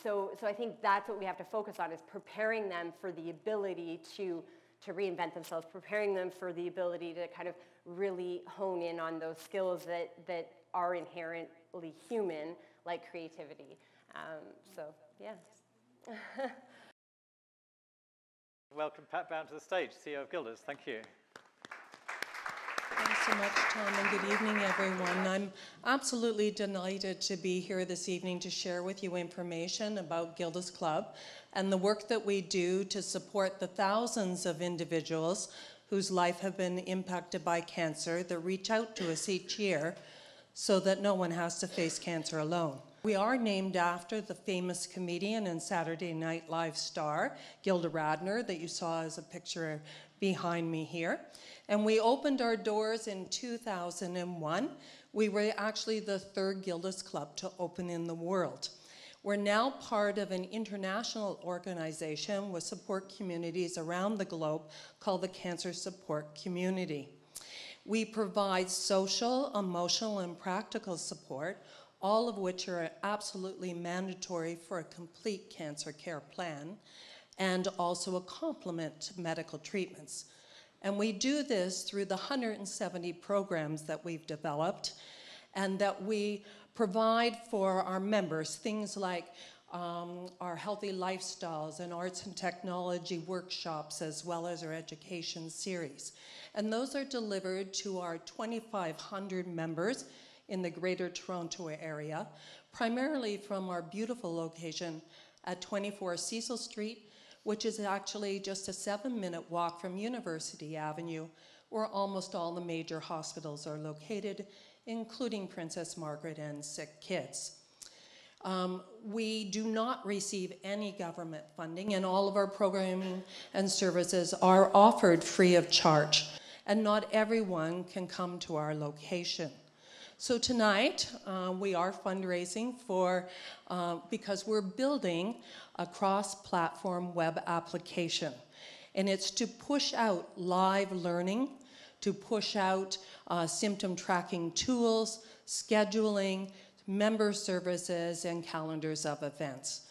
Speaker 7: So I think that's what we have to focus on, is preparing them for the ability to reinvent themselves, preparing them for the ability to kind of really hone in on those skills that are inherently human, like creativity. So, yeah.
Speaker 2: Welcome Pat Brown to the stage, CEO of Guilders. Thank you.
Speaker 1: Thanks.
Speaker 8: so much, Tom, and good evening, everyone. I'm absolutely delighted to be here this evening to share with you information about Gilda's Club and the work that we do to support the thousands of individuals whose life have been impacted by cancer that reach out to us each year so that no one has to face cancer alone. We are named after the famous comedian and Saturday Night Live star, Gilda Radner, that you saw as a picture behind me here. And we opened our doors in 2001. We were actually the third Gilda's Club to open in the world. We're now part of an international organization with support communities around the globe called the Cancer Support Community. We provide social, emotional, and practical support, all of which are absolutely mandatory for a complete cancer care plan, and also a complement to medical treatments. And we do this through the 170 programs that we've developed and that we provide for our members, things like our healthy lifestyles and arts and technology workshops, as well as our education series. And those are delivered to our 2,500 members in the Greater Toronto area, primarily from our beautiful location at 24 Cecil Street, which is actually just a 7-minute walk from University Avenue, where almost all the major hospitals are located, including Princess Margaret and Sick Kids. We do not receive any government funding, and all of our programming and services are offered free of charge, and not everyone can come to our location. So tonight, we are fundraising for, because we're building a cross-platform web application. And it's to push out live learning, to push out symptom tracking tools, scheduling, member services, and calendars of events.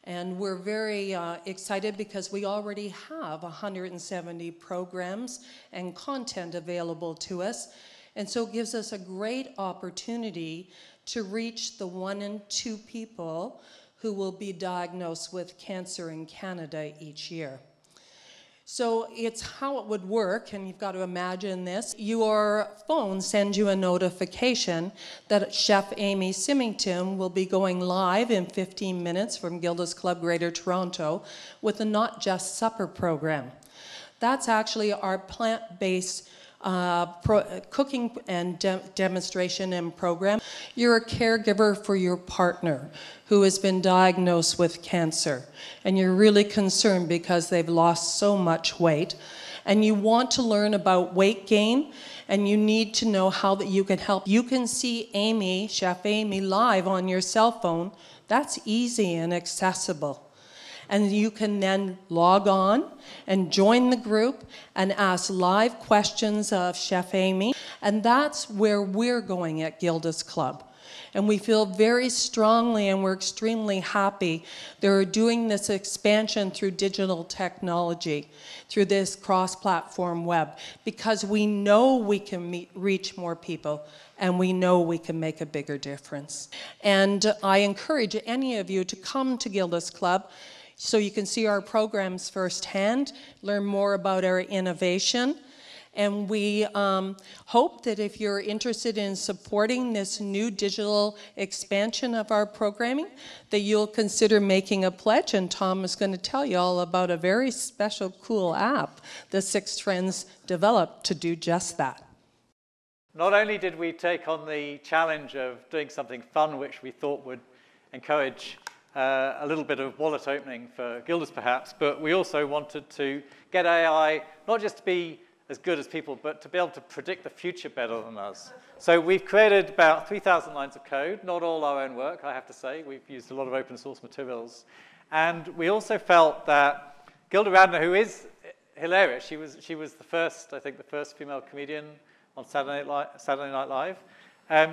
Speaker 8: And we're very excited because we already have 170 programs and content available to us. And so it gives us a great opportunity to reach the 1 in 2 people who will be diagnosed with cancer in Canada each year. So it's how it would work, and you've got to imagine this. Your phone sends you a notification that Chef Amy Symington will be going live in 15 minutes from Gilda's Club Greater Toronto with the Not Just Supper program. That's actually our plant-based cooking and demonstration and program. You're a caregiver for your partner who has been diagnosed with cancer, and you're really concerned because they've lost so much weight, and you want to learn about weight gain, and you need to know how that you can help. You can see Amy, Chef Amy, live on your cell phone. That's easy and accessible. And you can then log on and join the group and ask live questions of Chef Amy. And that's where we're going at Gilda's Club. And we feel very strongly, and we're extremely happy they're doing this expansion through digital technology, through this cross-platform web, because we know we can reach more people, and we know we can make a bigger difference. And I encourage any of you to come to Gilda's Club so you can see our programs firsthand, learn more about our innovation. And we hope that if you're interested in supporting this new digital expansion of our programming, that you'll consider making a pledge. And Tom is going to tell you all about a very special, cool app that Six Trends developed to do just that.
Speaker 2: Not only did we take on the challenge of doing something fun, which we thought would encourage a little bit of wallet opening for Gilda's perhaps, but we also wanted to get AI not just to be as good as people, but to be able to predict the future better than us. So we've created about 3,000 lines of code, not all our own work, I have to say. We've used a lot of open source materials. And we also felt that Gilda Radner, who is hilarious, she was the first, I think, the first female comedian on Saturday Night Live. But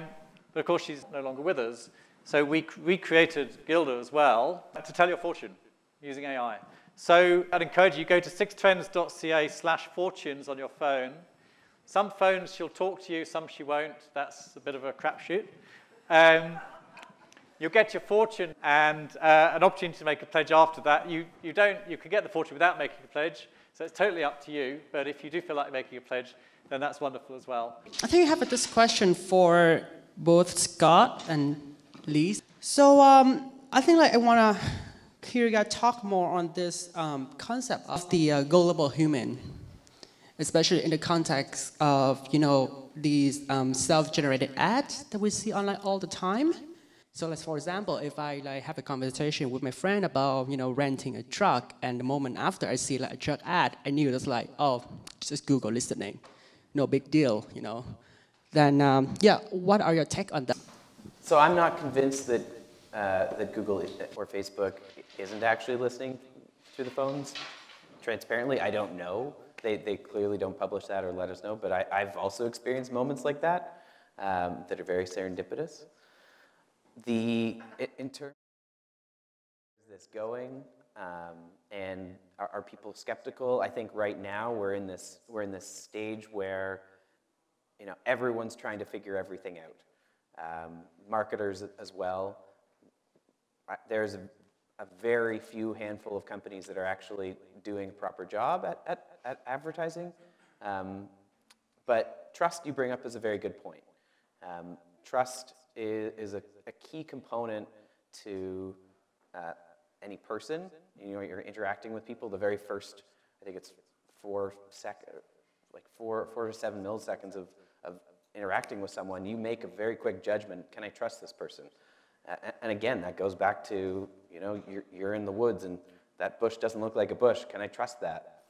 Speaker 2: of course, she's no longer with us. So we recreated Gilda as well to tell your fortune using AI. So I'd encourage you, go to sixtrends.ca/fortunes on your phone. Some phones she'll talk to you, some she won't. That's a bit of a crapshoot. You'll get your fortune and an opportunity to make a pledge after that. You can get the fortune without making a pledge, so it's totally up to you. But if you do feel like making a pledge, then that's wonderful as well.
Speaker 9: I think I have this question for both Scott and Lise. So I think I want to hear you guys talk more on this concept of the global human, especially in the context of these self-generated ads that we see online all the time. So, like, for example, if I have a conversation with my friend about renting a truck, and the moment after I see a truck ad, I knew it's like, oh, just Google listening, no big deal, Then, yeah, what are your take on that?
Speaker 5: So I'm not convinced that that Google or Facebook isn't actually listening through the phones. Transparently, I don't know. They clearly don't publish that or let us know, but I've also experienced moments like that that are very serendipitous. In terms of this going, and are people skeptical? I think right now we're in this stage where everyone's trying to figure everything out. Marketers as well. There's a very few handful of companies that are actually doing a proper job at advertising. But trust you bring up is a very good point. Trust is a key component to any person. You're interacting with people. The very first, I think it's 4 to 7 milliseconds of interacting with someone, you make a very quick judgment. Can I trust this person? And again, that goes back to, you're in the woods and that bush doesn't look like a bush. Can I trust that?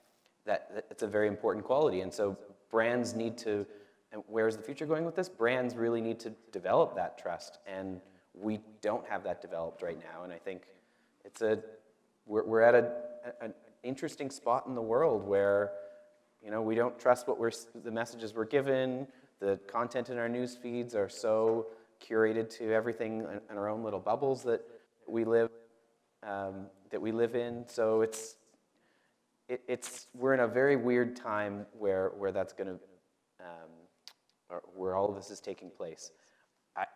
Speaker 5: It's a very important quality. And so brands need to, and where's the future going with this? Brands really need to develop that trust. And we don't have that developed right now. And I think we're at an interesting spot in the world where, we don't trust the messages we're given. The content in our news feeds are so curated to everything in our own little bubbles that we live in. So we're in a very weird time where that's going to where all of this is taking place.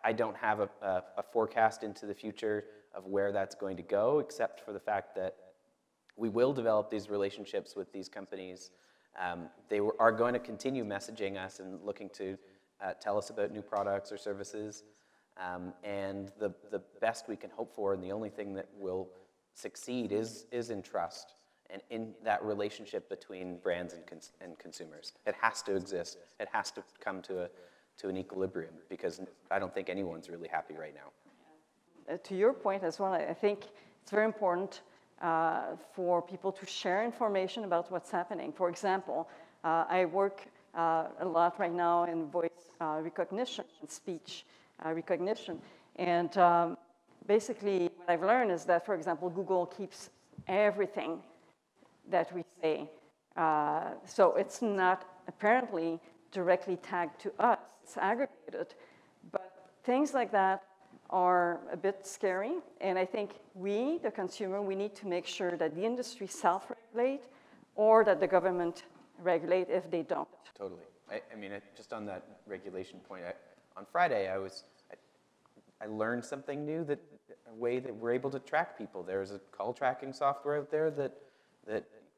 Speaker 5: I don't have a forecast into the future of where that's going to go, except for the fact that we will develop these relationships with these companies. They are going to continue messaging us and looking to tell us about new products or services. And the best we can hope for, and the only thing that will succeed is in trust and in that relationship between brands and consumers. It has to exist. It has to come to an equilibrium, because I don't think anyone's really happy right now.
Speaker 6: To your point as well, I think it's very important for people to share information about what's happening. For example, I work a lot right now in voice recognition, speech recognition. And basically, what I've learned is that, for example, Google keeps everything that we say. So it's not apparently directly tagged to us. It's aggregated. But things like that are a bit scary. And I think we, the consumer, we need to make sure that the industry self-regulate or that the government regulate if they don't.
Speaker 5: Totally. I mean, just on that regulation point, on Friday, I learned something new, that a way that we're able to track people. There's a call tracking software out there that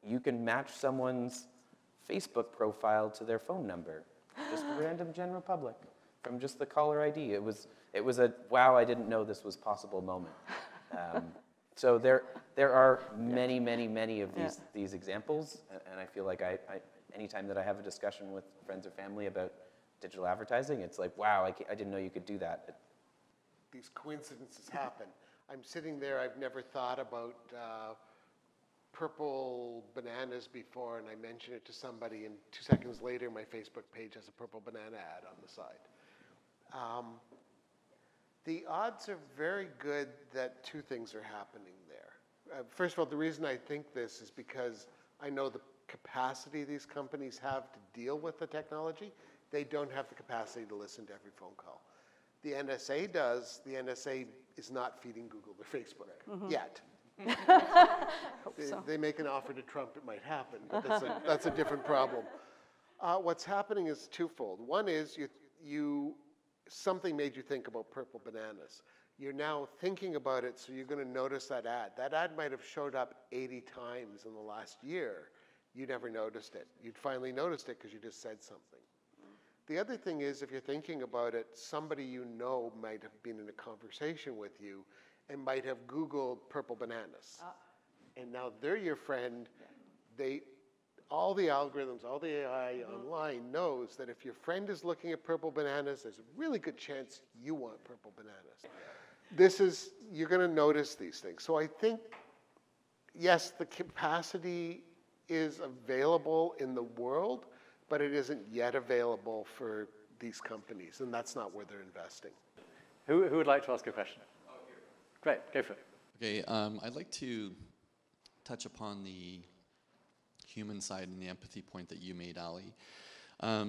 Speaker 5: you can match someone's Facebook profile to their phone number, just a random general public, from just the caller ID. It was a wow, I didn't know this was possible moment. So there are many, many, many of these examples, and I feel like anytime that I have a discussion with friends or family about digital advertising, it's like, wow, I didn't know you could do that.
Speaker 3: These coincidences happen. I'm sitting there, I've never thought about purple bananas before, and I mention it to somebody, and 2 seconds later, my Facebook page has a purple banana ad on the side. The odds are very good that two things are happening there. First of all, the reason I think this is because I know the capacity these companies have to deal with the technology. They don't have the capacity to listen to every phone call. The NSA does. The NSA is not feeding Google or Facebook yet. They make an offer to Trump, it might happen, but that's a different problem. What's happening is twofold. One is something made you think about purple bananas. You're now thinking about it, so you're going to notice that ad. That ad might have showed up 80 times in the last year. You never noticed it. You'd finally noticed it because you just said something. The other thing is, if you're thinking about it, somebody you know might have been in a conversation with you and might have Googled purple bananas. And now they're your friend. All the algorithms, all the AI online knows that if your friend is looking at purple bananas, there's a really good chance you want purple bananas. You're going to notice these things. So I think, yes, the capacity is available in the world, but it isn't yet available for these companies, and that's not where they're investing.
Speaker 2: Who would like to ask a question? Great, go for it.
Speaker 10: Okay, I'd like to touch upon the human side and the empathy point that you made, Ali. I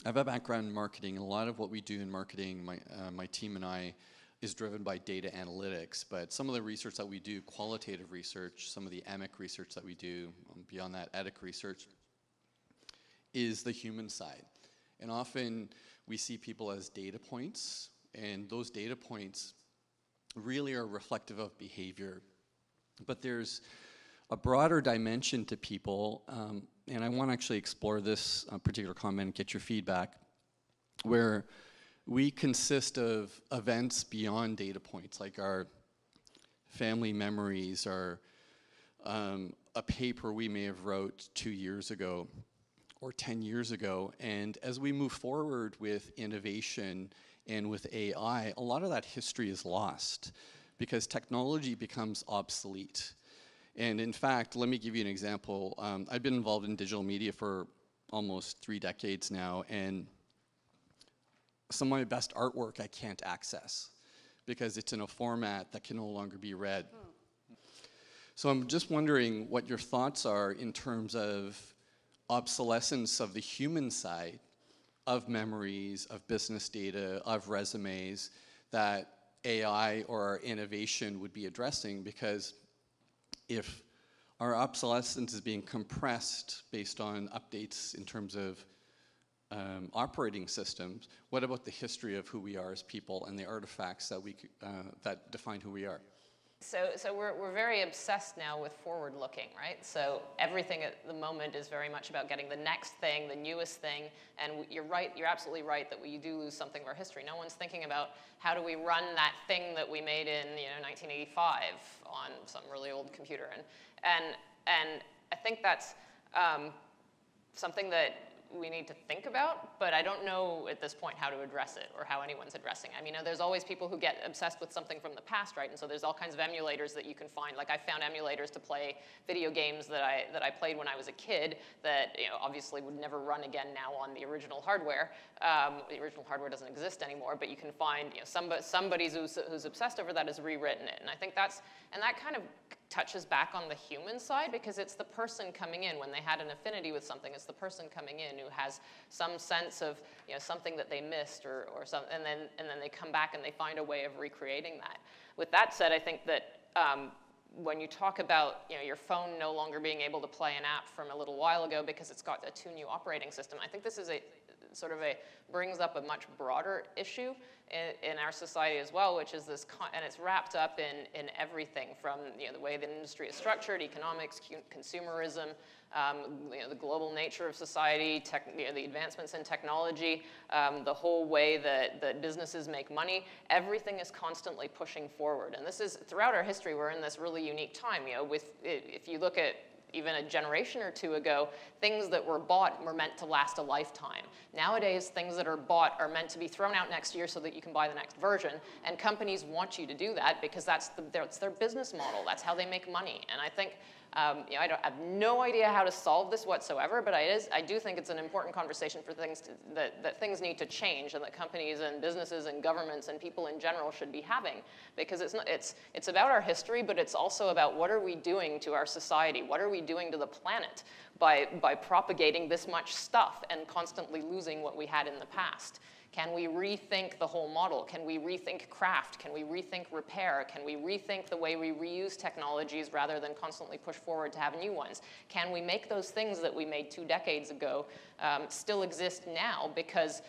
Speaker 10: have a background in marketing, and a lot of what we do in marketing, my team and I, is driven by data analytics, but some of the research that we do, qualitative research, some of the EMIC research that we do, beyond that, EDIC research, is the human side. And often we see people as data points, and those data points really are reflective of behavior. But there's a broader dimension to people, and I want to actually explore this particular comment and get your feedback, where we consist of events beyond data points, like our family memories, or a paper we may have wrote 2 years ago or 10 years ago. And as we move forward with innovation and with AI, a lot of that history is lost because technology becomes obsolete. And in fact, let me give you an example. I've been involved in digital media for almost 3 decades now, and some of my best artwork I can't access because it's in a format that can no longer be read. So I'm just wondering what your thoughts are in terms of obsolescence of the human side of memories, of business data, of resumes that AI or our innovation would be addressing, because if our obsolescence is being compressed based on updates in terms of operating systems, what about the history of who we are as people and the artifacts that that define who we are?
Speaker 4: So we're very obsessed now with forward-looking, right? So everything at the moment is very much about getting the next thing, the newest thing, and you're right, you're absolutely right that we do lose something of our history. No one's thinking about how do we run that thing that we made in 1985 on some really old computer, and I think that's something that we need to think about, but I don't know at this point how to address it or how anyone's addressing it. I mean, there's always people who get obsessed with something from the past, right? And so there's all kinds of emulators that you can find. Like I found emulators to play video games that I played when I was a kid that obviously would never run again now on the original hardware. The original hardware doesn't exist anymore, but you can find somebody who's obsessed over that has rewritten it. And I think that kind of touches back on the human side, because it's the person coming in when they had an affinity with something. It's the person coming in who has some sense of something that they missed or something, and then they come back and they find a way of recreating that. With that said, I think that when you talk about your phone no longer being able to play an app from a little while ago because it's got a new operating system, I think this is brings up a much broader issue in our society as well, which is this, and it's wrapped up in everything from the way the industry is structured, economics, consumerism, the global nature of society, the advancements in technology, the whole way that businesses make money. Everything is constantly pushing forward, and this is throughout our history. We're in this really unique time. If you look at even a generation or two ago, things that were bought were meant to last a lifetime. Nowadays, things that are bought are meant to be thrown out next year so that you can buy the next version, and companies want you to do that because that's their business model. That's how they make money. And I think I have no idea how to solve this whatsoever, but I do think it's an important conversation for things that things need to change, and that companies and businesses and governments and people in general should be having, because it's about our history, but it's also about what are we doing to our society, what are we doing to the planet by propagating this much stuff and constantly losing what we had in the past. Can we rethink the whole model? Can we rethink craft? Can we rethink repair? Can we rethink the way we reuse technologies rather than constantly push forward to have new ones? Can we make those things that we made 2 decades ago still exist now? Because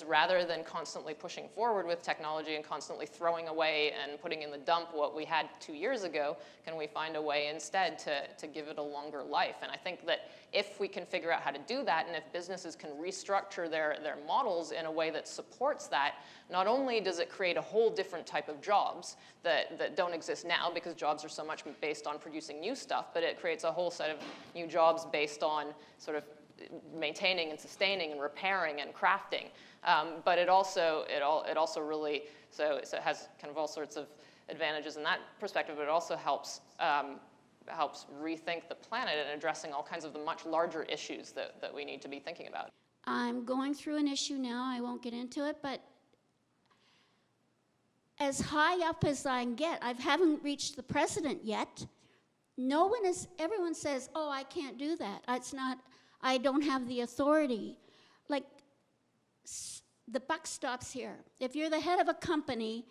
Speaker 4: rather than constantly pushing forward with technology and constantly throwing away and putting in the dump what we had 2 years ago, can we find a way instead to give it a longer life? And I think that if we can figure out how to do that, and if businesses can restructure their models in a way that supports that, not only does it create a whole different type of jobs that don't exist now because jobs are so much based on producing new stuff, but it creates a whole set of new jobs based on sort of maintaining and sustaining and repairing and crafting. But it also really, so it has kind of all sorts of advantages in that perspective, but it also helps rethink the planet and addressing all kinds of the much larger issues that we need to be thinking about.
Speaker 11: I'm going through an issue now, I won't get into it, but as high up as I can get, I haven't reached the president yet. Everyone says, oh, I can't do that. I don't have the authority. Like, the buck stops here. If you're the head of a company,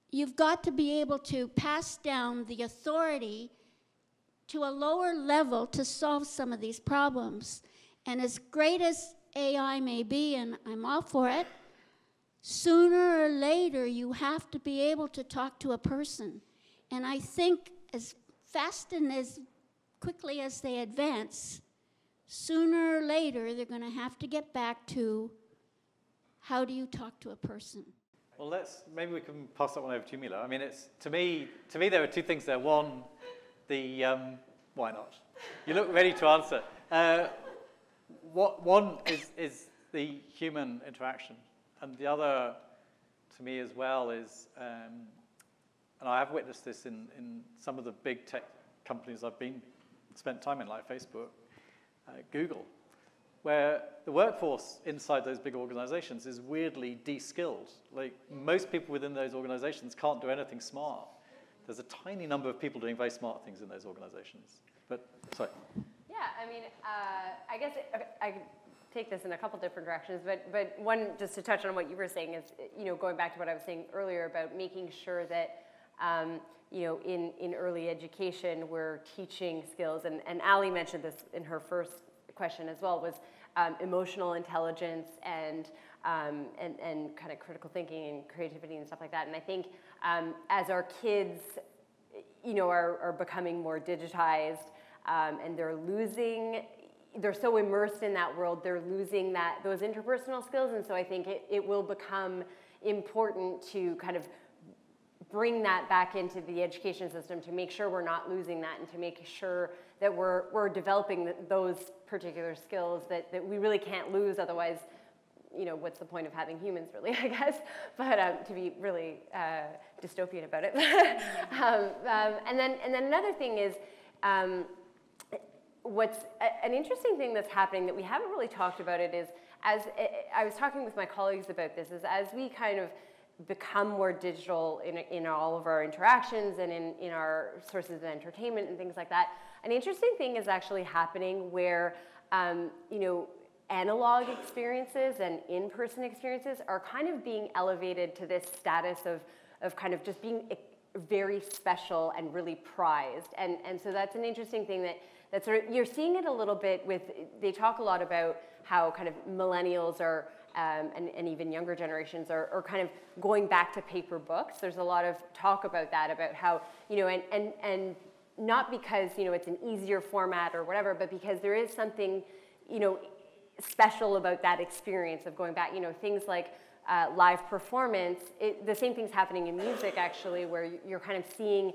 Speaker 11: you've got to be able to pass down the authority to a lower level to solve some of these problems. And as great as AI may be, and I'm all for it, sooner or later you have to be able to talk to a person. And I think as fast and as quickly as they advance, sooner or later they're going to have to get back to how do you talk to a person.
Speaker 2: Well, maybe we can pass that one over to you, Mila. I mean, to me there are 2 things there. One, why not? You look ready to answer. One is the human interaction, and the other, to me as well, is, and I have witnessed this in some of the big tech companies I've spent time in, like Facebook, Google, where the workforce inside those big organizations is weirdly de-skilled. Like, most people within those organizations can't do anything smart. There's a tiny number of people doing very smart things in those organizations. But, sorry.
Speaker 7: Yeah, I mean, I guess I could take this in a couple different directions, but one, just to touch on what you were saying, is, going back to what I was saying earlier about making sure that, in early education, we're teaching skills, and Ali mentioned this in her first question as well, was emotional intelligence and kind of critical thinking and creativity and stuff like that. And I think as our kids, are becoming more digitized, and they're so immersed in that world, they're losing those interpersonal skills. And so I think it will become important to kind of bring that back into the education system to make sure we're not losing that, and to make sure that we're developing those particular skills that we really can't lose. Otherwise, what's the point of having humans, really, I guess? But to be really dystopian about it. And then another thing is, what's an interesting thing that's happening that we haven't really talked about it is, as I was talking with my colleagues about this, is as we kind of become more digital in all of our interactions and in our sources of entertainment and things like that, an interesting thing is actually happening where, analog experiences and in-person experiences are kind of being elevated to this status of kind of just being very special and really prized. And so that's an interesting thing that sort of, you're seeing it a little bit with, they talk a lot about how kind of millennials are, and even younger generations are kind of going back to paper books. There's a lot of talk about that, about how, and not because, it's an easier format or whatever, but because there is something, special about that experience of going back, things like live performance. The same thing's happening in music, actually, where you're kind of seeing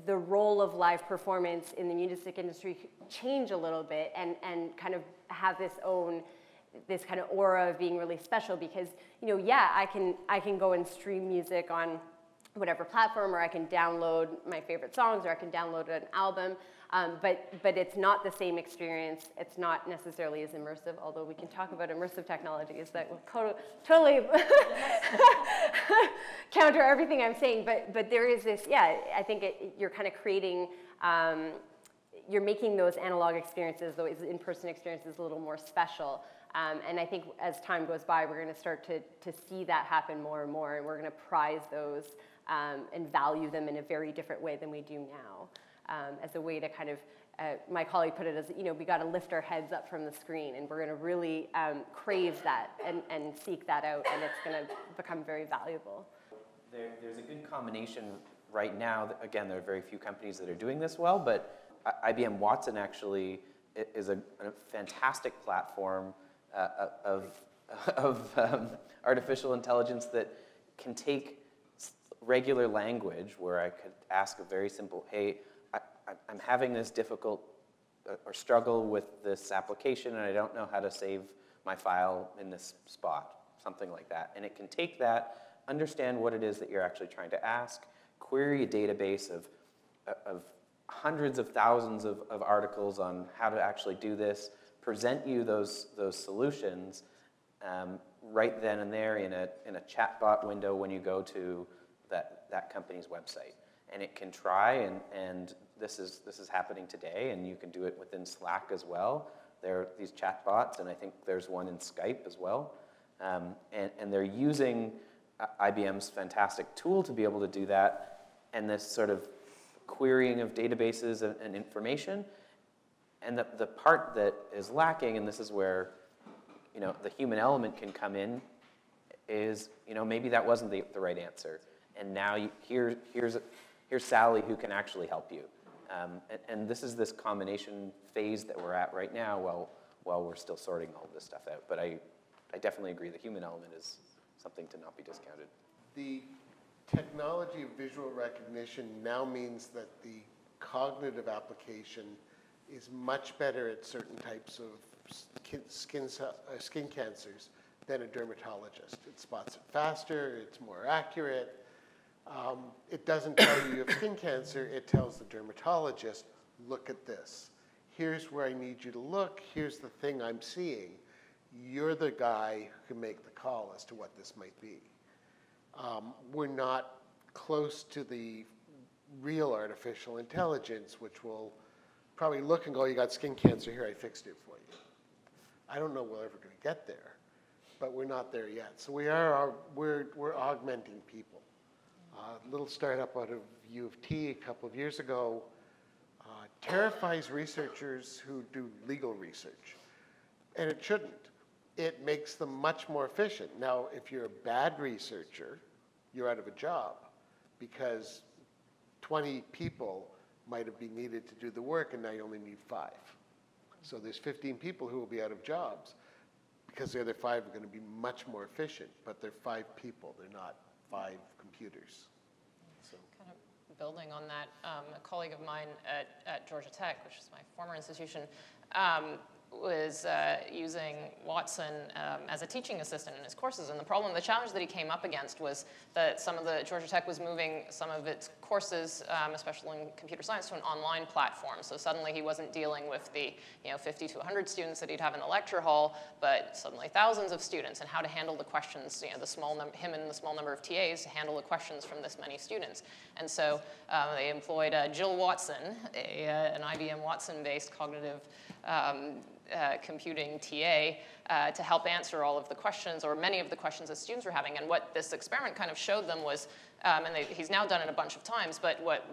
Speaker 7: the role of live performance in the music industry change a little bit and kind of have this kind of aura of being really special, because, I can go and stream music on whatever platform, or I can download my favorite songs, or I can download an album, but it's not the same experience. It's not necessarily as immersive, although we can talk about immersive technologies that will totally counter everything I'm saying, but there is this, I think you're kind of creating, you're making those analog experiences, those in-person experiences a little more special. And I think as time goes by, we're going to start to see that happen more and more, and we're going to prize those and value them in a very different way than we do now, as a way to kind of, my colleague put it as, you know, we got to lift our heads up from the screen, and we're going to really crave that and seek that out, and it's going to become very valuable.
Speaker 5: There's a good combination right now. Again, there are very few companies that are doing this well, but IBM Watson actually is a fantastic platform of artificial intelligence that can take regular language where I could ask a very simple, hey, I'm having this difficult or struggle with this application and I don't know how to save my file in this spot, something like that. And it can take that, understand what it is that you're actually trying to ask, query a database of hundreds of thousands of articles on how to actually do this, present you those solutions right then and there in a chatbot window when you go to that company's website. And it can try, and this is happening today, and you can do it within Slack as well. There are these chatbots, and I think there's one in Skype as well. And they're using IBM's fantastic tool to be able to do that, and this sort of querying of databases and information. And the part that is lacking, and this is where, you know, the human element can come in, is, you know, maybe that wasn't the right answer. And now here's Sally who can actually help you. And this is this combination phase that we're at right now while we're still sorting all of this stuff out. But I definitely agree the human element is something to not be discounted.
Speaker 3: The technology of visual recognition now means that the cognitive application is much better at certain types of skin cancers than a dermatologist. It spots it faster, it's more accurate. It doesn't tell you you have skin cancer, it tells the dermatologist, look at this. Here's where I need you to look, here's the thing I'm seeing. You're the guy who can make the call as to what this might be. We're not close to the real artificial intelligence, which will probably look and go, you got skin cancer, here, I fixed it for you. I don't know we're ever going to get there, but we're not there yet. So we're augmenting people. A little startup out of U of T a couple of years ago terrifies researchers who do legal research, and it shouldn't. It makes them much more efficient. Now, if you're a bad researcher, you're out of a job because 20 people might have been needed to do the work, and now you only need 5. So there's 15 people who will be out of jobs because the other 5 are going to be much more efficient, but they're 5 people, they're not 5 computers. So.
Speaker 4: Kind of building on that, a colleague of mine at Georgia Tech, which is my former institution, was using Watson as a teaching assistant in his courses. And the challenge that he came up against was that Georgia Tech was moving some of its courses, especially in computer science, to an online platform. So suddenly he wasn't dealing with the 50 to 100 students that he'd have in the lecture hall, but suddenly thousands of students, and how to handle the questions, him and the small number of TAs to handle the questions from this many students. And so they employed Jill Watson, an IBM Watson-based cognitive computing TA to help answer all of the questions, or many of the questions that students were having. And what this experiment kind of showed them was, he's now done it a bunch of times, but what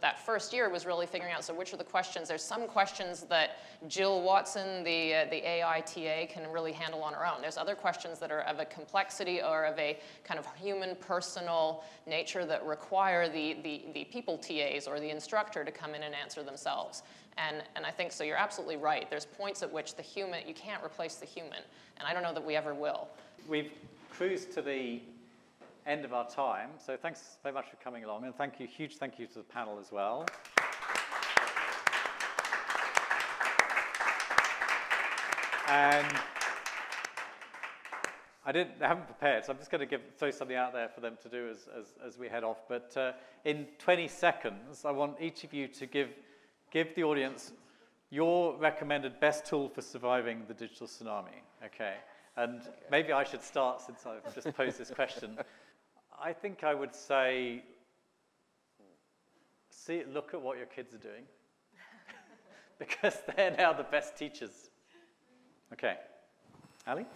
Speaker 4: that first year was really figuring out, so which are the questions? There's some questions that Jill Watson, the AI TA, can really handle on her own. There's other questions that are of a complexity or of a kind of human personal nature that require the people TAs or the instructor to come in and answer themselves. And I think, so you're absolutely right. There's points at which you can't replace the human. And I don't know that we ever will.
Speaker 2: We've cruised to the end of our time. So thanks very much for coming along. And huge thank you to the panel as well. And I haven't prepared, so I'm just going to throw something out there for them to do as we head off. But in 20 seconds, I want each of you to give the audience your recommended best tool for surviving the digital tsunami, okay? And maybe I should start since I've just posed this question. I think I would say, look at what your kids are doing. because they're now the best teachers. Okay. Ali?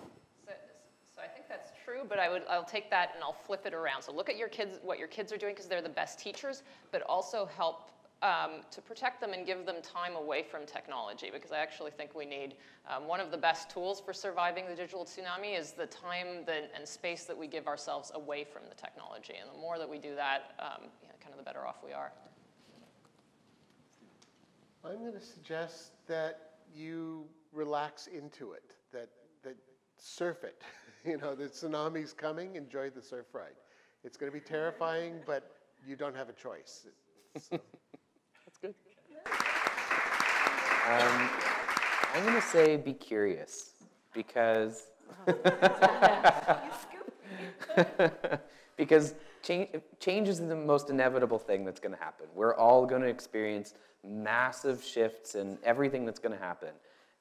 Speaker 4: So I think that's true, but I'll take that and I'll flip it around. So look at your kids, what your kids are doing, because they're the best teachers, but also help to protect them and give them time away from technology, because I actually think we need, one of the best tools for surviving the digital tsunami is the time and space that we give ourselves away from the technology. And the more that we do that, kind of the better off we are.
Speaker 3: I'm going to suggest that you relax into it, that surf it. You know, the tsunami's coming, enjoy the surf ride. It's going to be terrifying, but you don't have a choice. So.
Speaker 5: That's good. I'm going to say be curious, because because change is the most inevitable thing that's going to happen. We're all going to experience massive shifts in everything that's going to happen.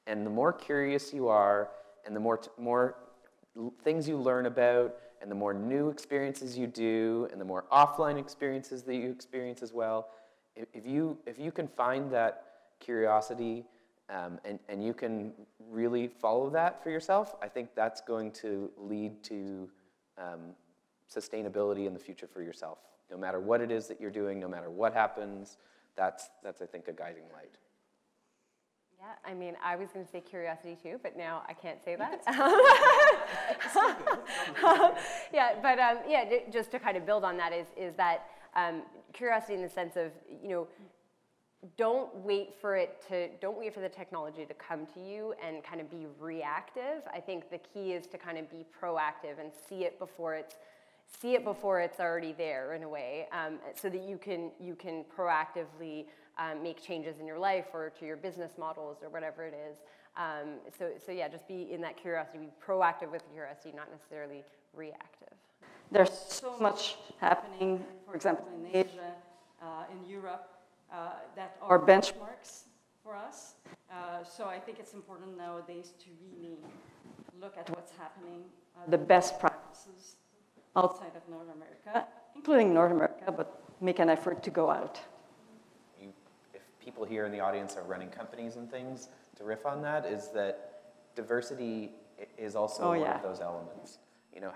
Speaker 5: And the more curious you are, and the more things you learn about, and the more new experiences you do, and the more offline experiences that you experience as well, if you can find that curiosity and you can really follow that for yourself, I think that's going to lead to sustainability in the future for yourself. No matter what it is that you're doing, no matter what happens, that's I think, a guiding light.
Speaker 7: Yeah, I mean, I was going to say curiosity too, but now I can't say that. Yeah, but just to kind of build on that is that curiosity in the sense of, don't wait for the technology to come to you and kind of be reactive. I think the key is to kind of be proactive and see it before it's already there in a way, so that you can proactively make changes in your life or to your business models or whatever it is. So yeah, just be in that curiosity, be proactive with curiosity, not necessarily reactive.
Speaker 6: There's so much happening, for example, in Asia, in Europe, that are benchmarks for us. So I think it's important nowadays to really look at what's happening, the best practices outside of North America, including North America, but make an effort to go out.
Speaker 5: If people here in the audience are running companies and things, to riff on that is that diversity is also one of those elements.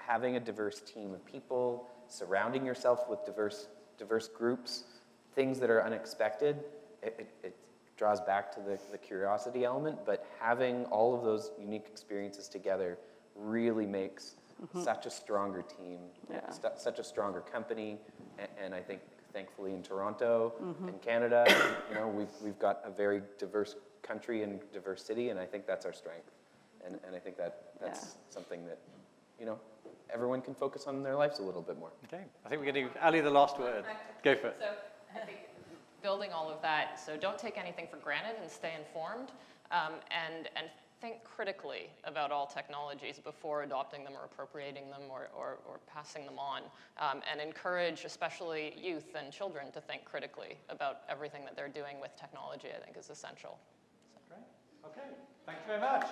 Speaker 5: Having a diverse team of people, surrounding yourself with diverse groups, things that are unexpected, it draws back to the curiosity element, but having all of those unique experiences together really makes such a stronger team, such a stronger company, and I think thankfully in Toronto and Canada, we've got a very diverse country and diverse city, and I think that's our strength, and I think that's something that everyone can focus on in their lives a little bit more.
Speaker 2: Okay, I think we're going to give Ali the last word. Go for it.
Speaker 4: So I think building all of that, so don't take anything for granted and stay informed, and think critically about all technologies before adopting them or appropriating them or passing them on, and encourage especially youth and children to think critically about everything that they're doing with technology, I think is essential. So.
Speaker 2: Great. Okay, thank you very much.